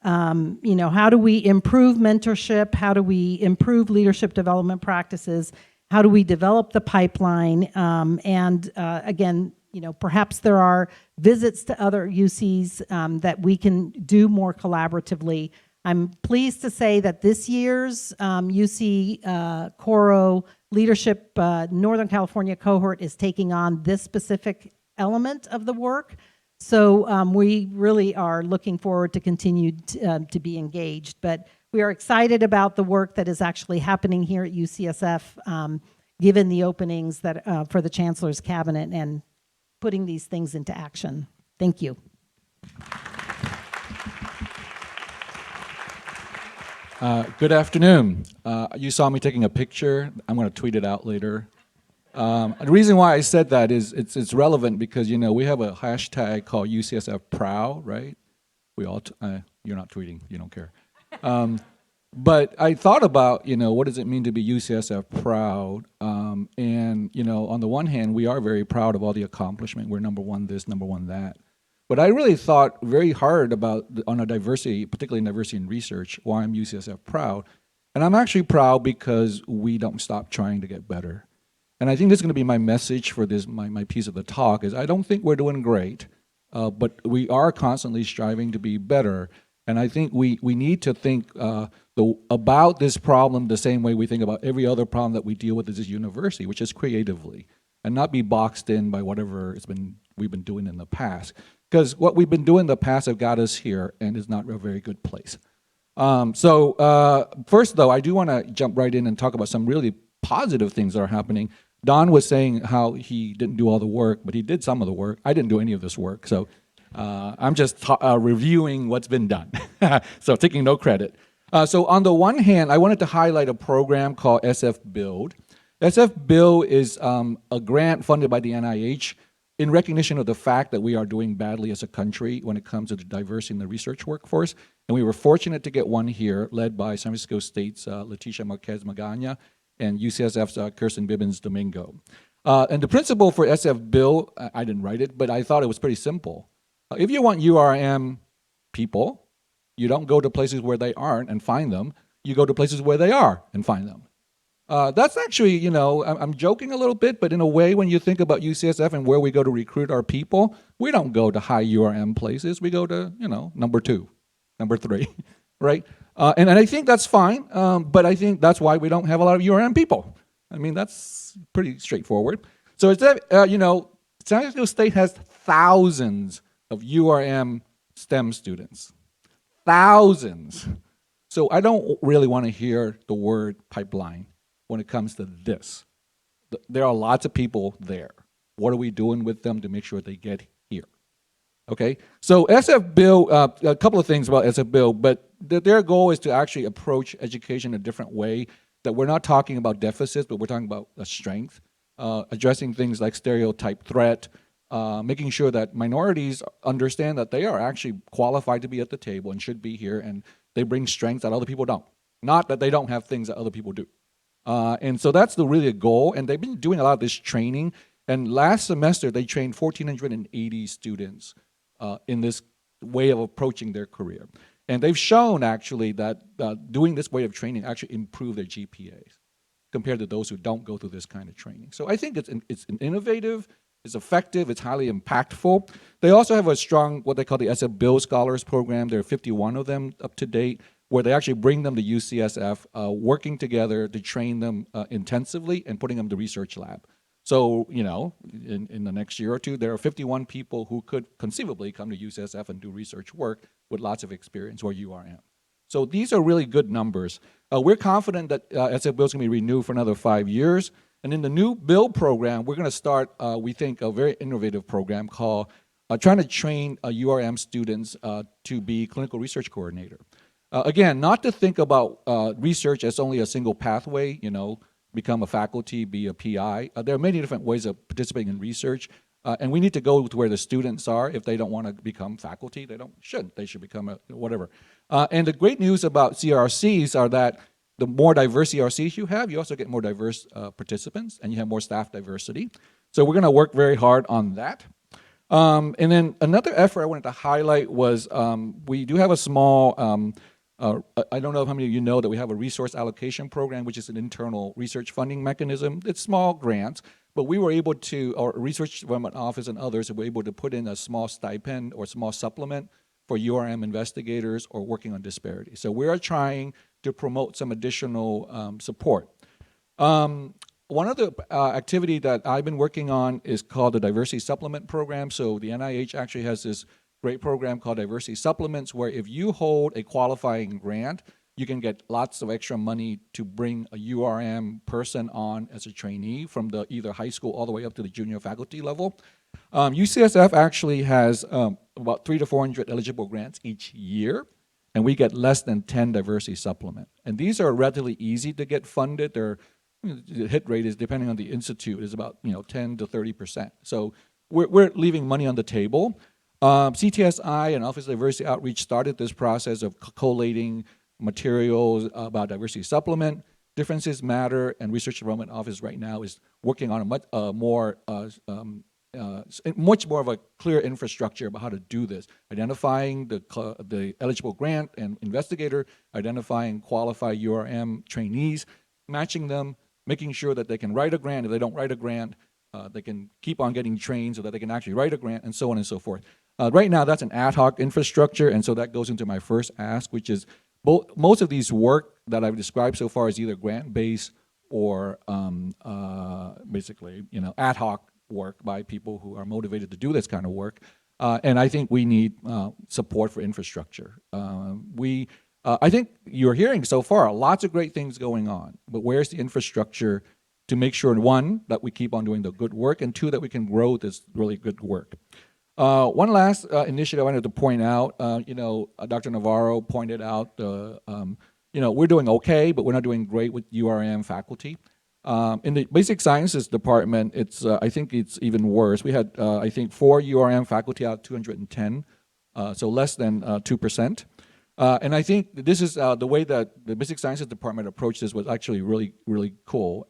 How do we improve mentorship? How do we improve leadership development practices? How do we develop the pipeline? Again, perhaps there are visits to other UCs that we can do more collaboratively. I'm pleased to say that this year's UC Coro Leadership Northern California cohort is taking on this specific element of the work. So we really are looking forward to continue to be engaged. But we are excited about the work that is actually happening here at UCSF, given the openings that for the Chancellor's Cabinet and putting these things into action. Thank you. Good afternoon. You saw me taking a picture. I'm going to tweet it out later. The reason why I said that is it's relevant because, we have a hashtag called UCSF Proud, right? We all, you're not tweeting, you don't care. But I thought about, what does it mean to be UCSF proud? And, on the one hand, we are very proud of all the accomplishment. We're number one this, number one that. But I really thought very hard about, on a diversity, particularly in diversity in research, why I'm UCSF proud. And I'm actually proud because we don't stop trying to get better. And I think this is going to be my message for this, my piece of the talk, is I don't think we're doing great, but we are constantly striving to be better. And I think we need to think about this problem the same way we think about every other problem that we deal with at this university, which is creatively, and not be boxed in by whatever we've been doing in the past. Because what we've been doing in the past have got us here, and is not a very good place. First, though, I do want to jump right in and talk about some really positive things that are happening. Don was saying how he didn't do all the work, but he did some of the work. I didn't do any of this work, so I'm just reviewing what's been done, so taking no credit. So on the one hand, I wanted to highlight a program called SF Build. SF Build is a grant funded by the NIH in recognition of the fact that we are doing badly as a country when it comes to the diversity in the research workforce. And we were fortunate to get one here, led by San Francisco State's Leticia Marquez Magana and UCSF's Kirsten Bibbins Domingo. And the principle for SF Build, I didn't write it, but I thought it was pretty simple. If you want URM people, you don't go to places where they aren't and find them. You go to places where they are and find them. That's actually, I'm joking a little bit, but in a way, when you think about UCSF and where we go to recruit our people, we don't go to high URM places. We go to, number 2, number 3, right? And I think that's fine, but I think that's why we don't have a lot of URM people. I mean, that's pretty straightforward. So it's that, San Francisco State has thousands of URM STEM students. Thousands. So I don't really want to hear the word pipeline when it comes to this. There are lots of people there. What are we doing with them to make sure they get here? Okay, so SF Build, a couple of things about SF Build, but their goal is to actually approach education a different way, that we're not talking about deficits, but we're talking about a strength, addressing things like stereotype threat, making sure that minorities understand that they are actually qualified to be at the table and should be here, and they bring strengths that other people don't. Not that they don't have things that other people do. And so that's really a goal, and they've been doing a lot of this training. And last semester, they trained 1,480 students in this way of approaching their career. And they've shown, actually, that doing this way of training actually improved their GPAs compared to those who don't go through this kind of training. So I think it's innovative, it's effective, it's highly impactful. They also have a strong, what they call the SF Bill Scholars Program. There are 51 of them up to date, where they actually bring them to UCSF, working together to train them intensively and putting them in the research lab. So, you know, in the next year or two, there are 51 people who could conceivably come to UCSF and do research work with lots of experience, or URM. So these are really good numbers. We're confident that SF Bill is going to be renewed for another 5 years. And in the new Bill program, we're going to start, we think, a very innovative program called trying to train URM students to be clinical research coordinator. Again, not to think about research as only a single pathway, you know, become a faculty, be a PI. There are many different ways of participating in research, and we need to go to where the students are. If they don't want to become faculty, they should become a whatever. And the great news about CRCs are that the more diverse CRCs you have, you also get more diverse participants, and you have more staff diversity. So we're going to work very hard on that. And then another effort I wanted to highlight was we do have a small I don't know how many of you know that we have a resource allocation program, which is an internal research funding mechanism. It's small grants, but we were able to, our research development office and others were able to put in a small stipend or small supplement for URM investigators or working on disparities. So we are trying to promote some additional support. One of the activity that I've been working on is called the Diversity Supplement Program. So the NIH actually has this great program called Diversity Supplements, where if you hold a qualifying grant, you can get lots of extra money to bring a URM person on as a trainee from the either high school all the way up to the junior faculty level. UCSF actually has about 300 to 400 eligible grants each year, and we get less than 10 diversity supplement. And these are relatively easy to get funded. The hit rate is, depending on the institute, is about 10 to 30%. So we're leaving money on the table. CTSI and Office of Diversity Outreach started this process of collating materials about diversity supplement. Differences Matter and Research Development Office right now is working on a much more of a clear infrastructure about how to do this, identifying the eligible grant and investigator, identifying qualified URM trainees, matching them, making sure that they can write a grant. If they don't write a grant, they can keep on getting trained so that they can actually write a grant, and so on and so forth. Right now, that's an ad hoc infrastructure, and so that goes into my first ask, which is most of these work that I've described so far is either grant-based or basically, ad hoc work by people who are motivated to do this kind of work. And I think we need support for infrastructure. I think you're hearing so far lots of great things going on, but where's the infrastructure to make sure, one, that we keep on doing the good work, and two, that we can grow this really good work. One last initiative I wanted to point out, Dr. Navarro pointed out, we're doing okay, but we're not doing great with URM faculty. In the Basic Sciences department, I think it's even worse. We had, I think, 4 URM faculty out of 210, so less than 2%. And I think this is the way that the Basic Sciences department approached this was actually really, really cool.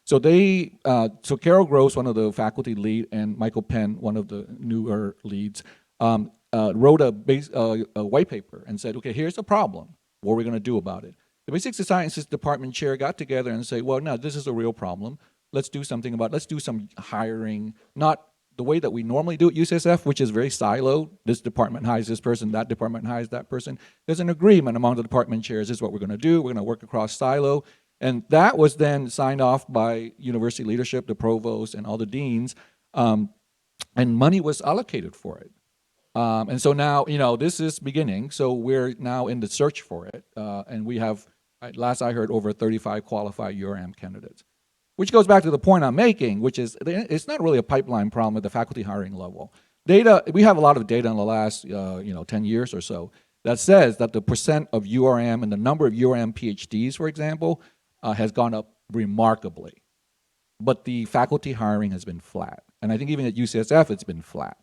So Carol Gross, one of the faculty lead, and Michael Penn, one of the newer leads, wrote a white paper and said, okay, here's the problem. What are we going to do about it? The Basic Sciences department chair got together and said, well, no, this is a real problem. Let's do something about it. Let's do some hiring, not the way that we normally do at UCSF, which is very siloed. This department hires this person, that department hires that person. There's an agreement among the department chairs. This is what we're going to do. We're going to work across silo. And that was then signed off by university leadership, the provost, and all the deans. And money was allocated for it. And so now, this is beginning. So we're now in the search for it. And we have, last I heard, over 35 qualified URM candidates. Which goes back to the point I'm making, which is it's not really a pipeline problem at the faculty hiring level. We have a lot of data in the last 10 years or so that says that the percent of URM and the number of URM PhDs, for example, has gone up remarkably. But the faculty hiring has been flat. And I think even at UCSF, it's been flat.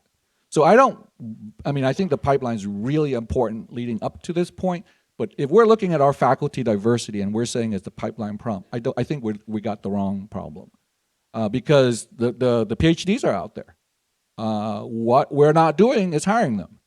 So I think the pipeline is really important leading up to this point. But if we're looking at our faculty diversity and we're saying it's the pipeline problem, I think we got the wrong problem. because the PhDs are out there. What we're not doing is hiring them.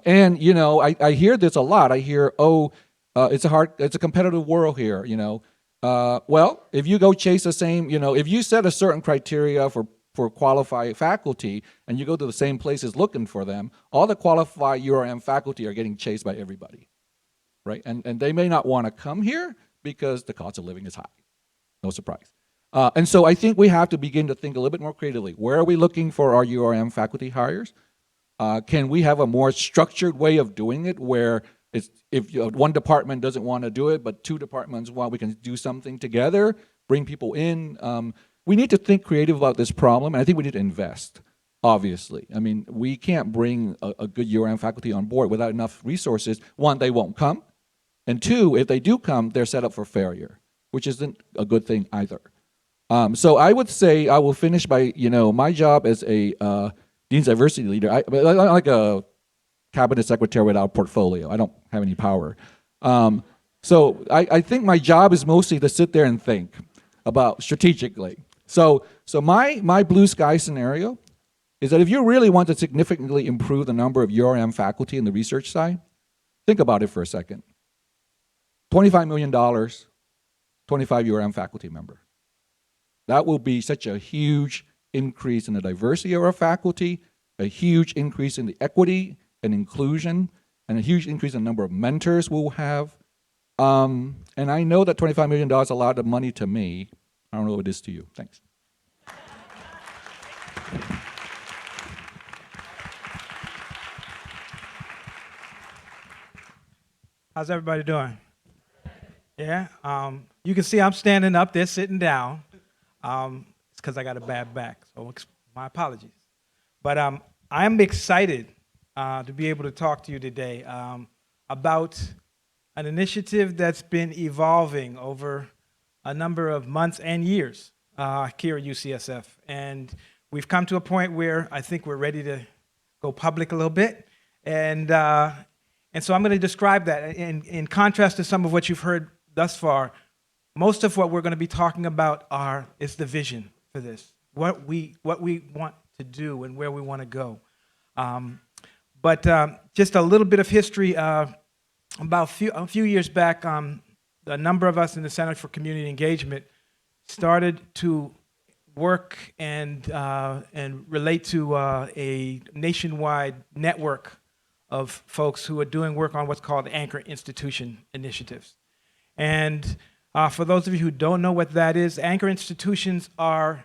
And you know, I hear this a lot. I hear, it's a competitive world here. You know, well, if you go chase the same, you know, if you set a certain criteria for qualified faculty and you go to the same places looking for them, all the qualified URM faculty are getting chased by everybody, right? And they may not want to come here because the cost of living is high. No surprise. And so I think we have to begin to think a little bit more creatively. Where are we looking for our URM faculty hires? Can we have a more structured way of doing it where if one department doesn't want to do it, but two departments want, we can do something together, bring people in. We need to think creative about this problem, and I think we need to invest, obviously. I mean, we can't bring a good URM faculty on board without enough resources. One, they won't come. And two, if they do come, they're set up for failure, which isn't a good thing either. So I would say I will finish by, you know, my job as a Dean's Diversity Leader, I'm like a cabinet secretary without a portfolio. I don't have any power. So I think my job is mostly to sit there and think about strategically. So my blue sky scenario is that if you really want to significantly improve the number of URM faculty in the research side, think about it for a second. $25 million, 25 URM faculty member. That will be such a huge increase in the diversity of our faculty, a huge increase in the equity and inclusion, and a huge increase in the number of mentors we'll have. And I know that $25 million is a lot of money to me. I don't know what it is to you. Thanks. How's everybody doing? Yeah? You can see I'm standing up, they're sitting down. It's because I got a bad back, so my apologies. But I'm excited to be able to talk to you today about an initiative that's been evolving over a number of months and years here at UCSF. And we've come to a point where I think we're ready to go public a little bit. And so I'm going to describe that. In contrast to some of what you've heard thus far, most of what we're going to be talking about is the vision for this, what we want to do and where we want to go. But just a little bit of history. About a few years back, a number of us in the Center for Community Engagement started to work and relate to a nationwide network of folks who are doing work on what's called anchor institution initiatives. And for those of you who don't know what that is, anchor institutions are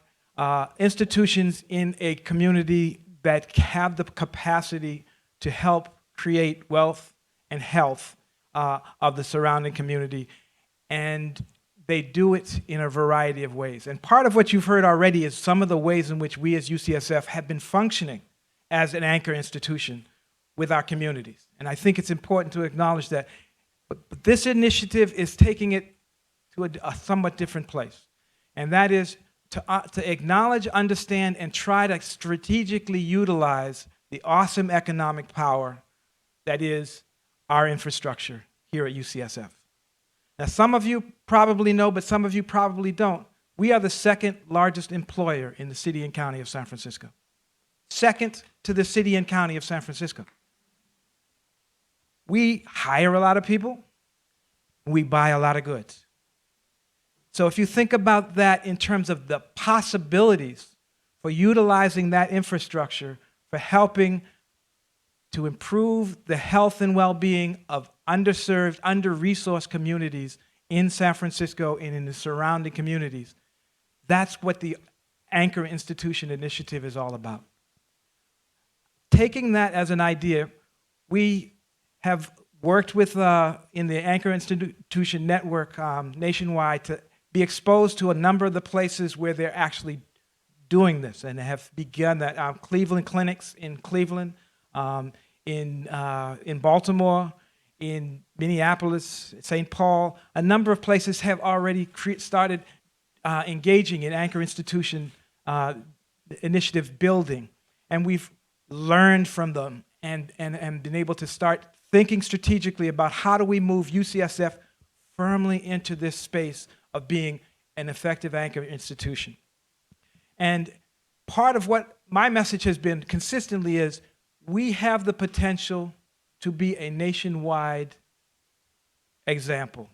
institutions in a community that have the capacity to help create wealth and health of the surrounding community. And they do it in a variety of ways. And part of what you've heard already is some of the ways in which we as UCSF have been functioning as an anchor institution with our communities. And I think it's important to acknowledge that. But this initiative is taking it to a somewhat different place. And that is to acknowledge, understand, and try to strategically utilize the awesome economic power that is our infrastructure here at UCSF. Now, some of you probably know, but some of you probably don't. We are the second largest employer in the city and county of San Francisco. Second to the city and county of San Francisco. We hire a lot of people. We buy a lot of goods. So if you think about that in terms of the possibilities for utilizing that infrastructure for helping to improve the health and well-being of underserved, under-resourced communities in San Francisco and in the surrounding communities, that's what the Anchor Institution Initiative is all about. Taking that as an idea, we have worked with in the Anchor Institution Network nationwide to be exposed to a number of the places where they're actually doing this, and have begun that. Cleveland clinics in Cleveland, in Baltimore, in Minneapolis, St. Paul, a number of places have already started engaging in Anchor Institution initiative building, and we've learned from them and been able to start thinking strategically about how do we move UCSF firmly into this space of being an effective anchor institution. And part of what my message has been consistently is we have the potential to be a nationwide example,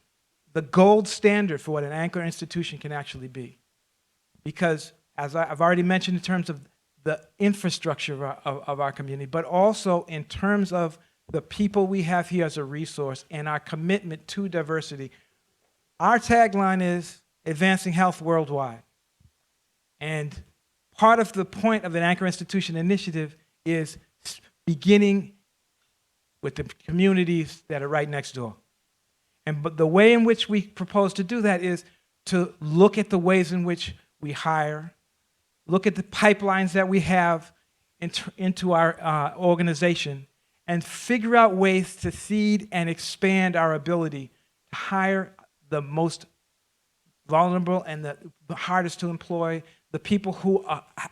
the gold standard for what an anchor institution can actually be. Because, as I've already mentioned, in terms of the infrastructure of our community, but also in terms of the people we have here as a resource and our commitment to diversity. Our tagline is advancing health worldwide. And part of the point of an anchor institution initiative is beginning with the communities that are right next door. But the way in which we propose to do that is to look at the ways in which we hire, look at the pipelines that we have into our organization, and figure out ways to seed and expand our ability to hire the most vulnerable and the hardest to employ, the people who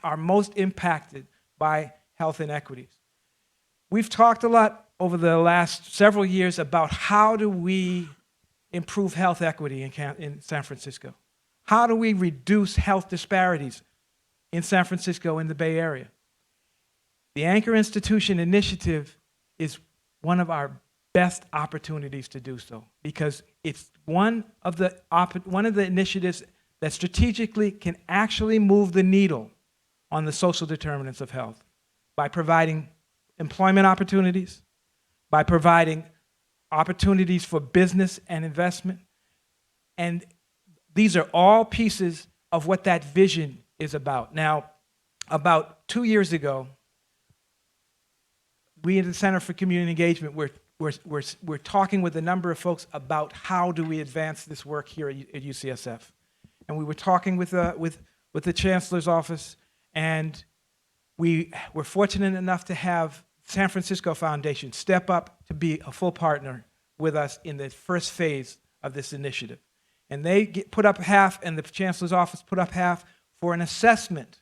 are most impacted by health inequities. We've talked a lot over the last several years about how do we improve health equity in San Francisco? How do we reduce health disparities in San Francisco and the Bay Area? The Anchor Institution Initiative is one of our best opportunities to do so because it's one of the initiatives that strategically can actually move the needle on the social determinants of health by providing employment opportunities, by providing opportunities for business and investment. And these are all pieces of what that vision is about. Now, about 2 years ago, we at the Center for Community Engagement, we're talking with a number of folks about how do we advance this work here at UCSF. And we were talking with the Chancellor's office, and we were fortunate enough to have San Francisco Foundation step up to be a full partner with us in the first phase of this initiative. And they put up half, and the Chancellor's office put up half for an assessment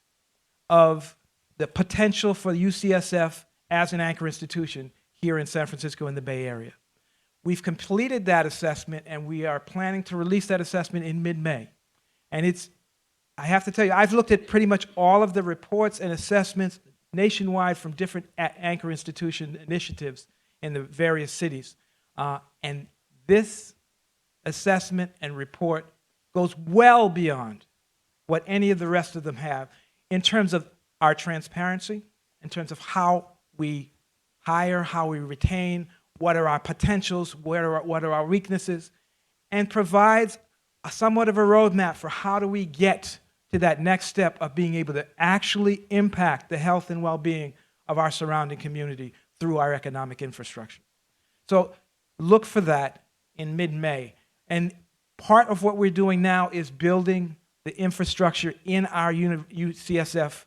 of the potential for UCSF as an anchor institution here in San Francisco and the Bay Area. We've completed that assessment, and we are planning to release that assessment in mid-May. And I have to tell you, I've looked at pretty much all of the reports and assessments nationwide from different anchor institution initiatives in the various cities. And this assessment and report goes well beyond what any of the rest of them have in terms of our transparency, in terms of how we hire, how we retain, what are our potentials, what are our weaknesses, and provides somewhat of a roadmap for how do we get to that next step of being able to actually impact the health and well-being of our surrounding community through our economic infrastructure. So look for that in mid-May. And part of what we're doing now is building the infrastructure in our UCSF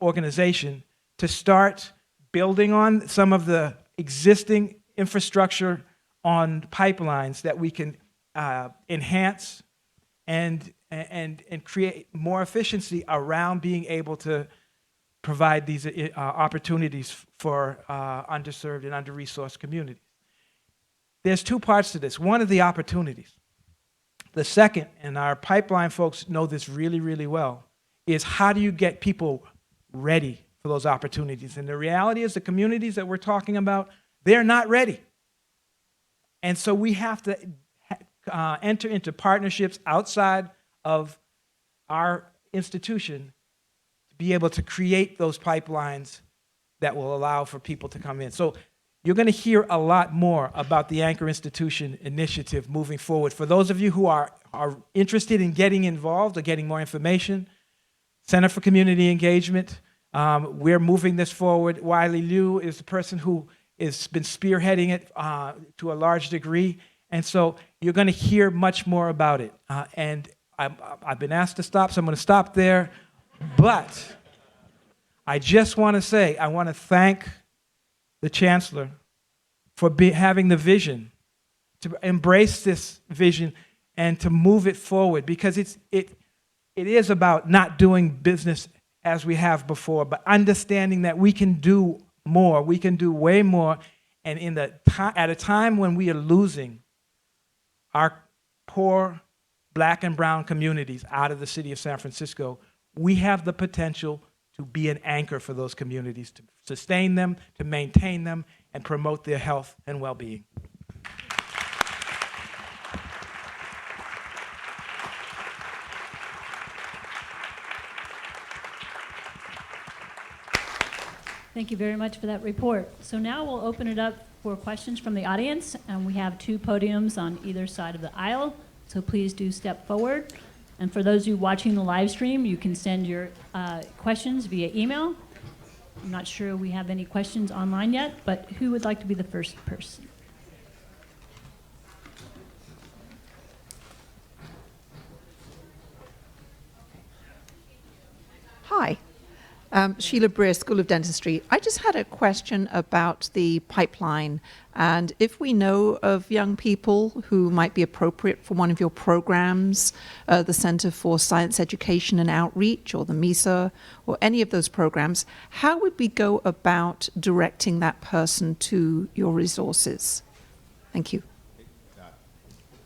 organization to start building on some of the existing infrastructure on pipelines that we can enhance and create more efficiency around being able to provide these opportunities for underserved and under-resourced communities. There's two parts to this. One are the opportunities. The second, and our pipeline folks know this really, really well, is how do you get people ready for those opportunities? And the reality is the communities that we're talking about, they're not ready. And so we have to enter into partnerships outside of our institution to be able to create those pipelines that will allow for people to come in. So you're going to hear a lot more about the Anchor Institution Initiative moving forward. For those of you who are interested in getting involved or getting more information, Center for Community Engagement, we're moving this forward. Wiley Liu is the person who has been spearheading it to a large degree. And so you're going to hear much more about it. And I've been asked to stop, so I'm going to stop there. But I just want to say, I want to thank the Chancellor for having the vision, to embrace this vision and to move it forward, because it is about not doing business as we have before, but understanding that we can do more, we can do way more, and at a time when we are losing our poor, Black and brown communities out of the city of San Francisco, we have the potential to be an anchor for those communities, to sustain them, to maintain them, and promote their health and well-being. Thank you very much for that report. So now we'll open it up for questions from the audience, and we have 2 podiums on either side of the aisle, so please do step forward. And for those of you watching the live stream, you can send your questions via email. I'm not sure we have any questions online yet, but who would like to be the first person? Hi. Sheila Breer, School of Dentistry. I just had a question about the pipeline, and if we know of young people who might be appropriate for one of your programs, the Center for Science Education and Outreach, or the MISA, or any of those programs, how would we go about directing that person to your resources? Thank you.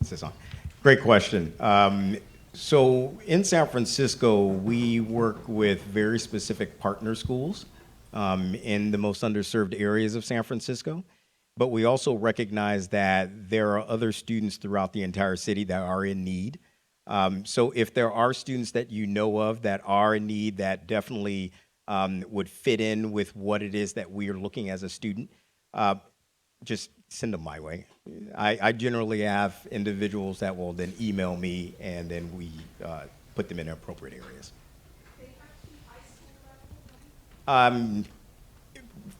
This is on. Great question. So in San Francisco, we work with very specific partner schools in the most underserved areas of San Francisco. But we also recognize that there are other students throughout the entire city that are in need. So if there are students that you know of that are in need, that definitely would fit in with what it is that we are looking as a student, just send them my way. I generally have individuals that will then email me, and then we put them in appropriate areas.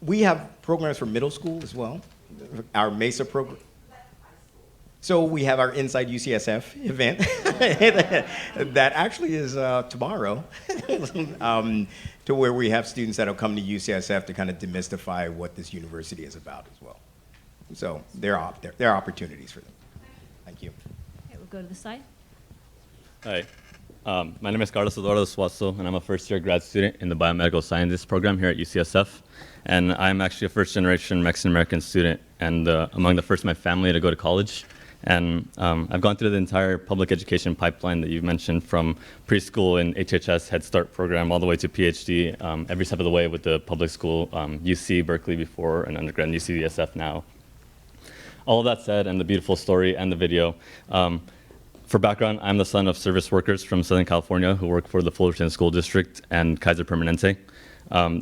We have programs for middle school as well. Our MESA program. So we have our Inside UCSF event that actually is tomorrow, to where we have students that will come to UCSF to kind of demystify what this university is about as well. So there are opportunities for them. Thank you. Okay, we'll go to the side. Hi, my name is Carlos Eduardo Suazo, and I'm a first-year grad student in the Biomedical Sciences program here at UCSF. And I'm actually a first-generation Mexican-American student, and among the first in my family to go to college. And I've gone through the entire public education pipeline that you mentioned, from preschool and HHS Head Start program all the way to PhD, every step of the way with the public school, UC Berkeley before, and undergrad in UCSF now. All of that said, and the beautiful story and the video, for background, I'm the son of service workers from Southern California who work for the Fullerton School District and Kaiser Permanente.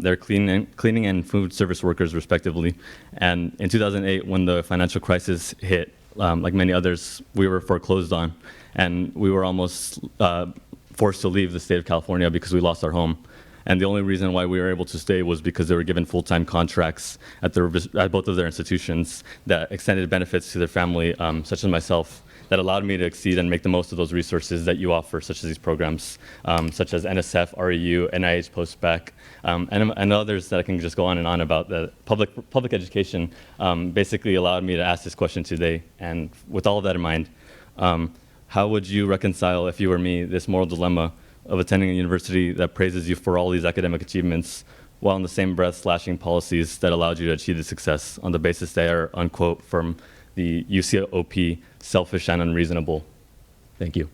They're cleaning and food service workers, respectively. And in 2008, when the financial crisis hit, like many others, we were foreclosed on, and we were almost forced to leave the state of California because we lost our home. And the only reason why we were able to stay was because they were given full-time contracts at both of their institutions that extended benefits to their family, such as myself, that allowed me to exceed and make the most of those resources that you offer, such as these programs, such as NSF, REU, NIH Postbac, and others that I can just go on and on about. The public education basically allowed me to ask this question today. And with all of that in mind, how would you reconcile, if you were me, this moral dilemma of attending a university that praises you for all these academic achievements, while in the same breath slashing policies that allowed you to achieve the success on the basis they are, unquote, from the UCOP, selfish and unreasonable? Thank you.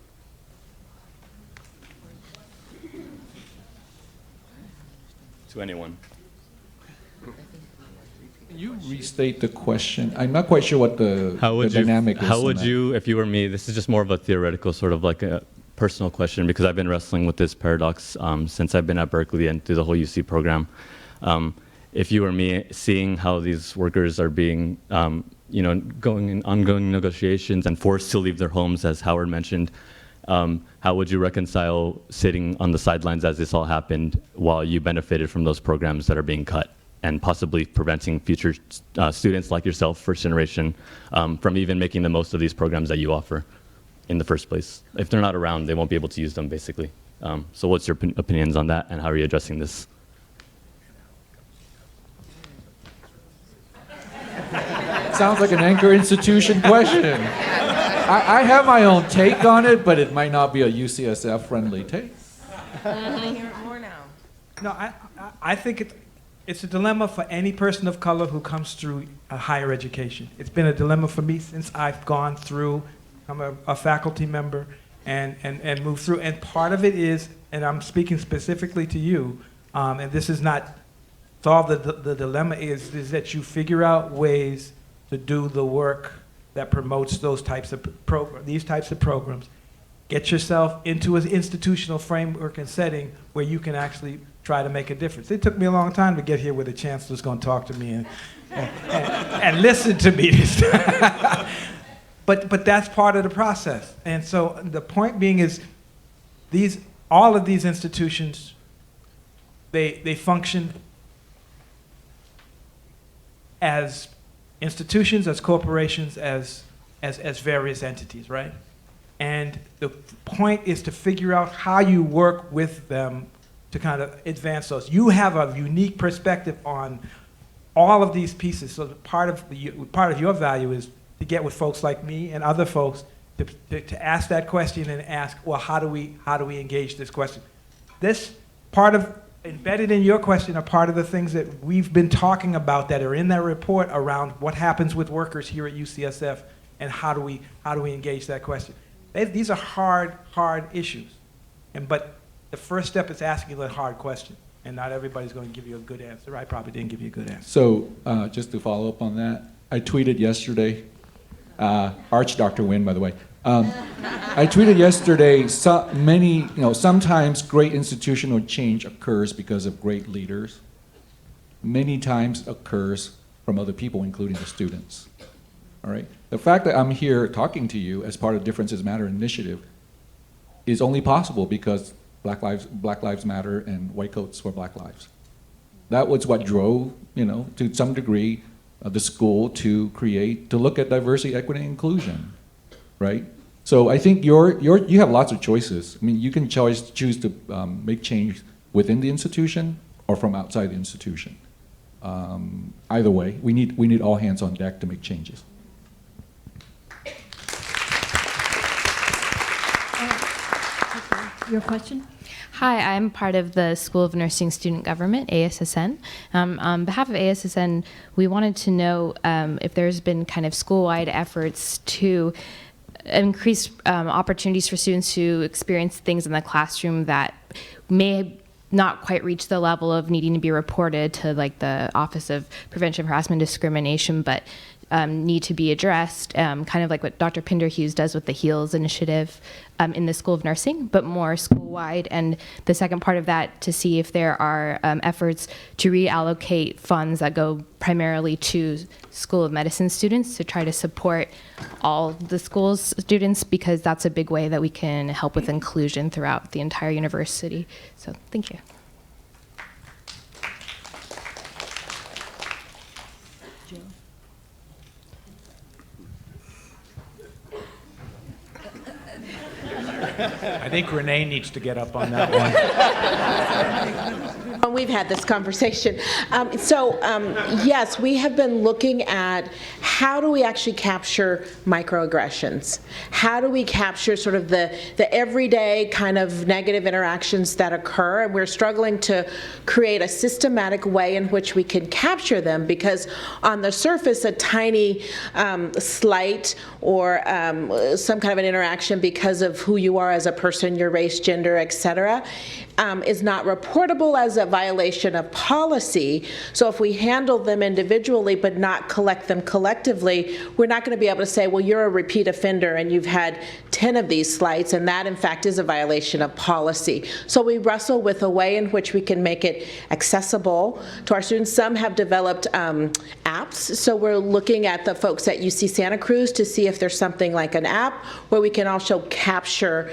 To anyone. Can you restate the question? I'm not quite sure what the dynamic is. How would you, if you were me, this is just more of a theoretical, sort of like a personal question, because I've been wrestling with this paradox since I've been at Berkeley and through the whole UC program. If you were me, seeing how these workers are being, going in ongoing negotiations and forced to leave their homes, as Howard mentioned, how would you reconcile sitting on the sidelines as this all happened while you benefited from those programs that are being cut, and possibly preventing future students like yourself, first generation, from even making the most of these programs that you offer in the first place? If they're not around, they won't be able to use them, basically. So what's your opinions on that, and how are you addressing this? Sounds like an Anchor Institution question. I have my own take on it, but it might not be a UCSF-friendly take. I hear it more now. No, I think it's a dilemma for any person of color who comes through a higher education. It's been a dilemma for me since I've gone through. I'm a faculty member, and move through. And part of it is, and I'm speaking specifically to you, and this is not solve the dilemma is that you figure out ways to do the work that promotes those types of these types of programs. Get yourself into an institutional framework and setting where you can actually try to make a difference. It took me a long time to get here where the chancellor's going to talk to me and listen to me this time. But that's part of the process. And so the point being is all of these institutions, they function as institutions, as corporations, as various entities, right? And the point is to figure out how you work with them to kind of advance those. You have a unique perspective on all of these pieces. So part of your value is to get with folks like me and other folks to ask that question and ask, well, how do we engage this question? This part of embedded in your question are part of the things that we've been talking about that are in that report around what happens with workers here at UCSF and how do we engage that question. These are hard issues, but the first step is asking the hard question, and not everybody's going to give you a good answer. I probably didn't give you a good answer. So just to follow up on that, I tweeted yesterday, Arch Dr. Wynn, by the way. I tweeted yesterday, sometimes great institutional change occurs because of great leaders. Many times occurs from other people, including the students. All right? The fact that I'm here talking to you as part of Differences Matter initiative is only possible because Black Lives Matter and white coats for Black lives. That was what drove, to some degree, the school to look at diversity, equity, and inclusion, right? So I think you have lots of choices. I mean, you can choose to make change within the institution or from outside the institution. Either way, we need all hands on deck to make changes. Your question? Hi, I'm part of the School of Nursing Student Government, ASSN. On behalf of ASSN, we wanted to know if there's been kind of school-wide efforts to increase opportunities for students to experience things in the classroom that may not quite reach the level of needing to be reported to like the Office of Prevention of Harassment and Discrimination, but need to be addressed, kind of like what Dr. Pinderhughes does with the HEALS initiative in the School of Nursing, but more school-wide. And the second part of that, to see if there are efforts to reallocate funds that go primarily to School of Medicine students to try to support all the school's students, because that's a big way that we can help with inclusion throughout the entire university. So thank you. I think Renee needs to get up on that one. We've had this conversation. Yes, we have been looking at how do we actually capture microaggressions? How do we capture sort of the everyday kind of negative interactions that occur? And we're struggling to create a systematic way in which we can capture them, because on the surface, a tiny slight or some kind of an interaction because of who you are as a person, your race, gender, etc., is not reportable as a violation of policy. So if we handle them individually but not collect them collectively, we're not going to be able to say, well, you're a repeat offender and you've had 10 of these slights, and that in fact is a violation of policy. So we wrestle with a way in which we can make it accessible to our students. Some have developed apps, so we're looking at the folks at UC Santa Cruz to see if there's something like an app where we can also capture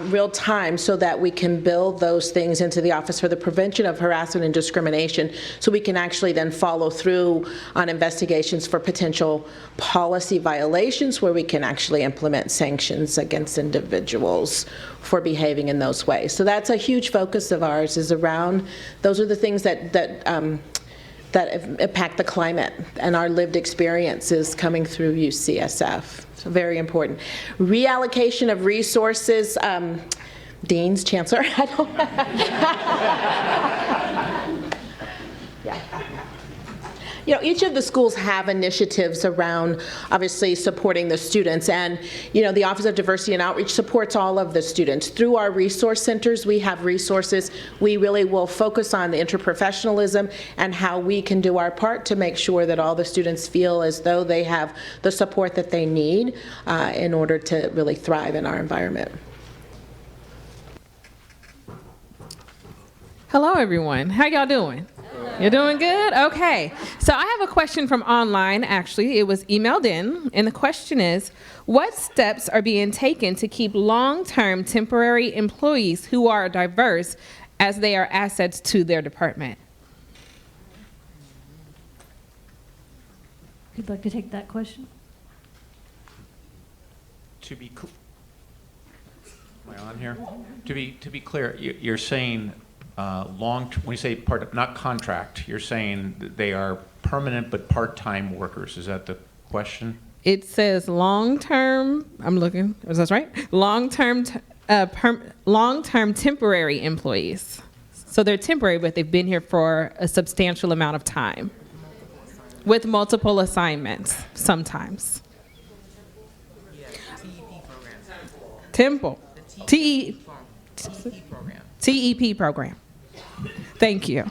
real time so that we can build those things into the Office for the Prevention of Harassment and Discrimination, so we can actually then follow through on investigations for potential policy violations where we can actually implement sanctions against individuals for behaving in those ways. So that's a huge focus of ours, is around, those are the things that impact the climate and our lived experiences coming through UCSF. So very important. Reallocation of resources, deans, chancellor, I don't each of the schools have initiatives around, obviously, supporting the students. And, the Office of Diversity and Outreach supports all of the students. Through our resource centers, we have resources. We really will focus on the interprofessionalism and how we can do our part to make sure that all the students feel as though they have the support that they need in order to really thrive in our environment. Hello, everyone. How y'all doing? You're doing good? Okay. So I have a question from online, actually. It was emailed in, and the question is, what steps are being taken to keep long-term temporary employees who are diverse as they are assets to their department? Who'd like to take that question? To be am I on here? To be clear, you're saying when you say not contract, you're saying that they are permanent but part-time workers. Is that the question? It says long-term, I'm looking, is that right? Long-term temporary employees. So they're temporary, but they've been here for a substantial amount of time with multiple assignments sometimes. TEP program. Thank you.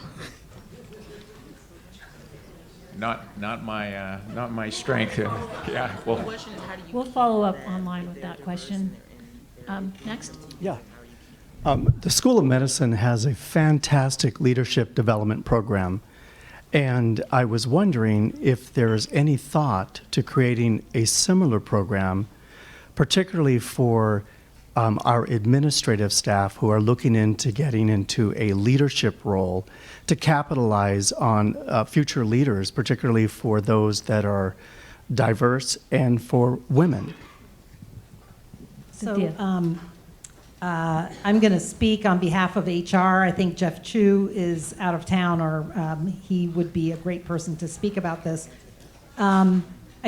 Not my strength. Yeah. Well, We'll follow up online with that question. Next. Yeah. The School of Medicine has a fantastic leadership development program, and I was wondering if there's any thought to creating a similar program, particularly for our administrative staff who are looking into getting into a leadership role to capitalize on future leaders, particularly for those that are diverse and for women. So I'm going to speak on behalf of HR. I think Jeff Chu is out of town, or he would be a great person to speak about this. I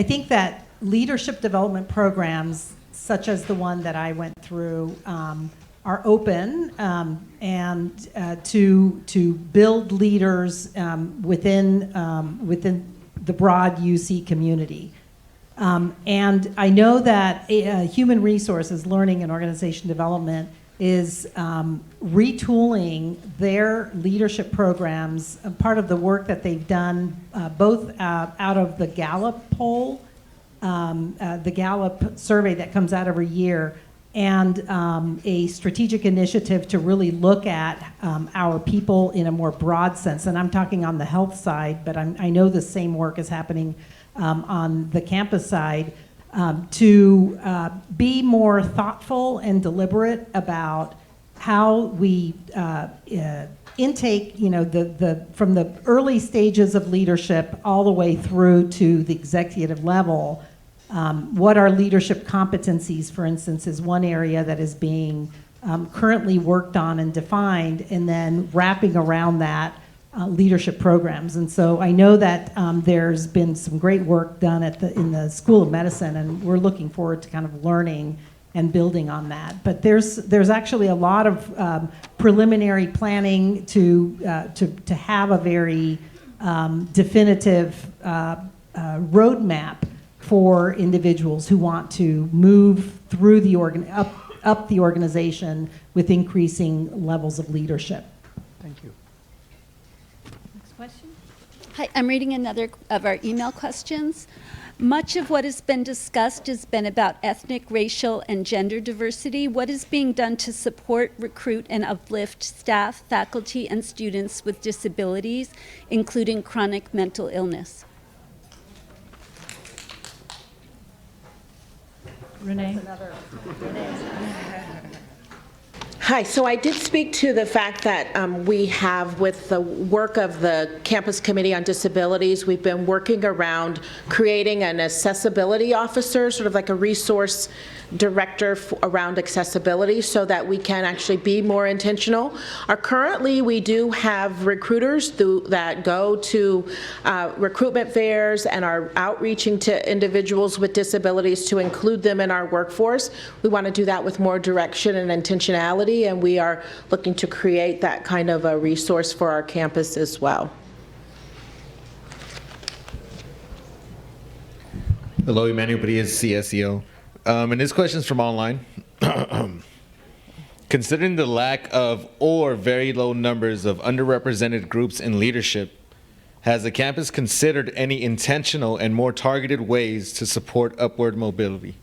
think that leadership development programs such as the one that I went through, are open and to build leaders within the broad UC community. And I know that human resources, learning and organization development is retooling their leadership programs, part of the work that they've done both out of the Gallup poll, the Gallup survey that comes out every year, and a strategic initiative to really look at our people in a more broad sense. And I'm talking on the health side, but I know the same work is happening on the campus side, to be more thoughtful and deliberate about how we intake, from the early stages of leadership all the way through to the executive level. What are leadership competencies, for instance, is one area that is being currently worked on and defined, and then wrapping around that leadership programs. And so I know that there's been some great work done in the School of Medicine, and we're looking forward to kind of learning and building on that. But there's actually a lot of preliminary planning to have a very definitive roadmap for individuals who want to move through the up the organization with increasing levels of leadership. Thank you. Next question. Hi, I'm reading another of our email questions. Much of what has been discussed has been about ethnic, racial, and gender diversity. What is being done to support, recruit, and uplift staff, faculty, and students with disabilities, including chronic mental illness? Renee. Hi, so I did speak to the fact that we have, with the work of the Campus Committee on Disabilities, we've been working around creating an accessibility officer, sort of like a resource director around accessibility, so that we can actually be more intentional. Currently, we do have recruiters that go to recruitment fairs and are outreaching to individuals with disabilities to include them in our workforce. We want to do that with more direction and intentionality, and we are looking to create that kind of a resource for our campus as well. Hello, Emmanuel Padilla, CSEO. And this question is from online. Considering the lack of or very low numbers of underrepresented groups in leadership, has the campus considered any intentional and more targeted ways to support upward mobility?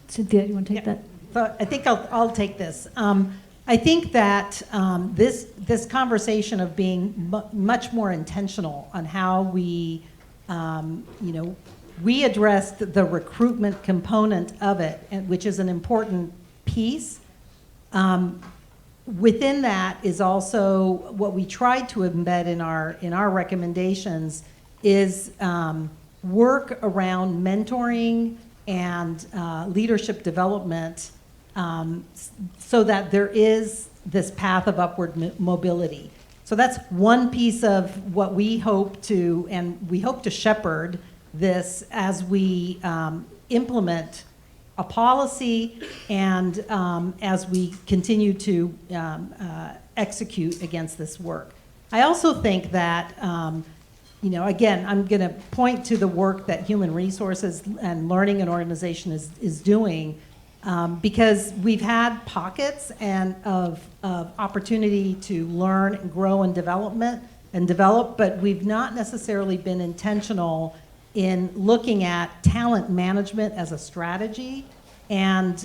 Cynthia, you want to take that? So I think I'll take this. I think that this conversation of being much more intentional on how we, we addressed the recruitment component of it, which is an important piece. Within that is also what we tried to embed in our recommendations is work around mentoring and leadership development, so that there is this path of upward mobility. So that's one piece of what we hope to, and we hope to shepherd this as we implement a policy and as we continue to execute against this work. I also think that, again, I'm going to point to the work that Human Resources and Learning and Organization is doing, because we've had pockets of opportunity to learn and grow and develop, but we've not necessarily been intentional in looking at talent management as a strategy, and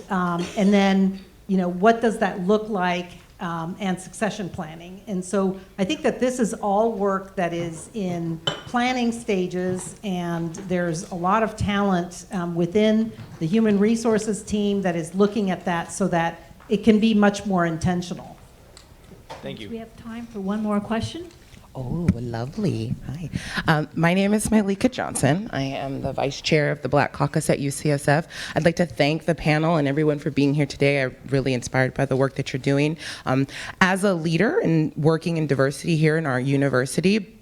then what does that look like, and succession planning. And so I think that this is all work that is in planning stages, and there's a lot of talent within the human resources team that is looking at that so that it can be much more intentional. Thank you. Do we have time for one more question? Oh, lovely. Hi. My name is Malika Johnson. I am the Vice Chair of the Black Caucus at UCSF. I'd like to thank the panel and everyone for being here today. I'm really inspired by the work that you're doing. As a leader in working in diversity here in our university,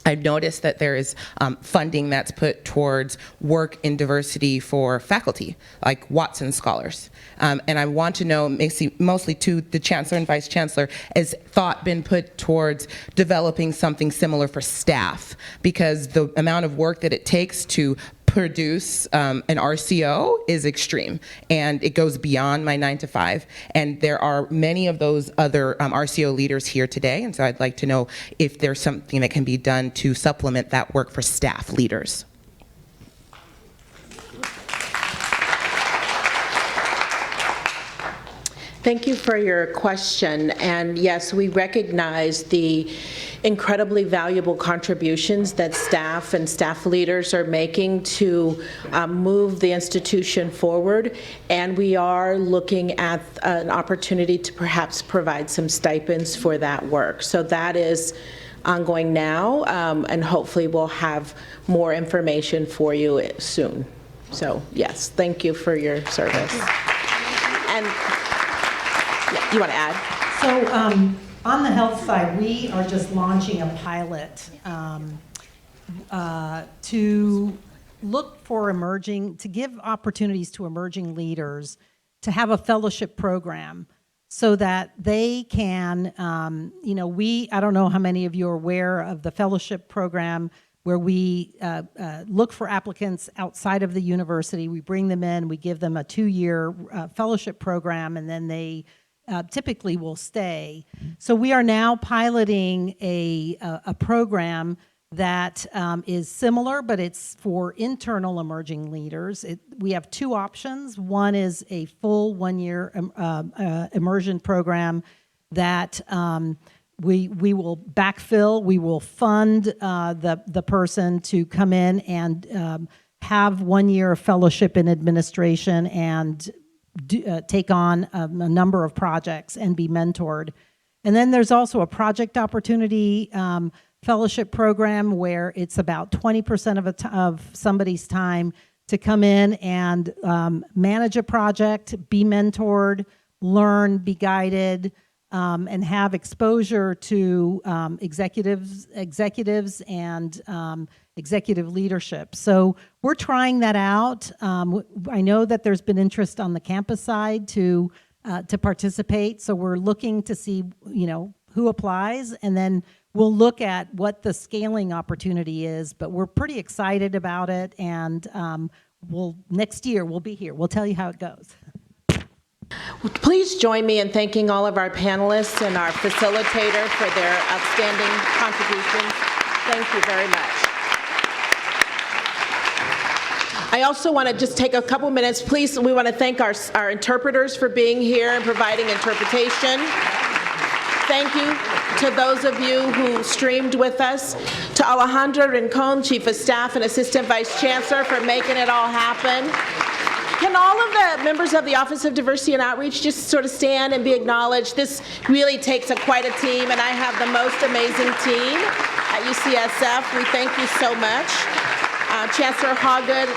I've noticed that there is funding that's put towards work in diversity for faculty, like Watson Scholars. And I want to know, mostly to the Chancellor and Vice Chancellor, has thought been put towards developing something similar for staff? Because the amount of work that it takes to produce an RCO is extreme, and it goes beyond my 9 to 5. And there are many of those other RCO leaders here today, and so I'd like to know if there's something that can be done to supplement that work for staff leaders. Thank you for your question. And yes, we recognize the incredibly valuable contributions that staff and staff leaders are making to move the institution forward. And we are looking at an opportunity to perhaps provide some stipends for that work. So that is ongoing now, and hopefully we'll have more information for you soon. So yes, thank you for your service. And you want to add? So on the health side, we are just launching a pilot to look for to give opportunities to emerging leaders to have a fellowship program so that they can, I don't know how many of you are aware of the fellowship program where we look for applicants outside of the university. We bring them in, we give them a 2-year fellowship program, and then they typically will stay. So we are now piloting a program that is similar, but it's for internal emerging leaders. We have 2 options. One is a full 1-year immersion program that we will backfill. We will fund the person to come in and have 1 year of fellowship in administration and take on a number of projects and be mentored. And then there's also a project opportunity fellowship program where it's about 20% of somebody's time to come in and manage a project, be mentored, learn, be guided, and have exposure to executives and executive leadership. So we're trying that out. I know that there's been interest on the campus side to participate. So we're looking to see, who applies, and then we'll look at what the scaling opportunity is, but we're pretty excited about it, and next year we'll be here. We'll tell you how it goes. Please join me in thanking all of our panelists and our facilitator for their outstanding contributions. Thank you very much. I also want to just take a couple minutes. Please, we want to thank our interpreters for being here and providing interpretation. Thank you to those of you who streamed with us, to Alejandra Rincon, Chief of Staff and Assistant Vice Chancellor, for making it all happen. Can all of the members of the Office of Diversity and Outreach just sort of stand and be acknowledged? This really takes quite a team, and I have the most amazing team at UCSF. We thank you so much. Chancellor Hoggood,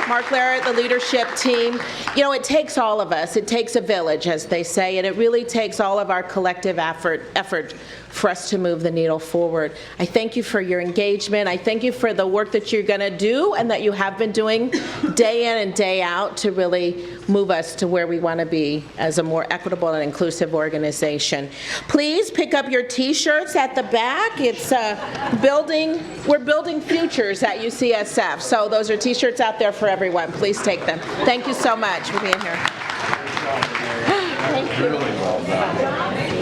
Mark Larrett, the leadership team. You know, it takes all of us. It takes a village, as they say, and it really takes all of our collective effort for us to move the needle forward. I thank you for your engagement. I thank you for the work that you're going to do and that you have been doing day in and day out to really move us to where we want to be as a more equitable and inclusive organization. Please pick up your T-shirts at the back. It's we're building futures at UCSF. So those are T-shirts out there for everyone. Please take them. Thank you so much for being here. Thank you.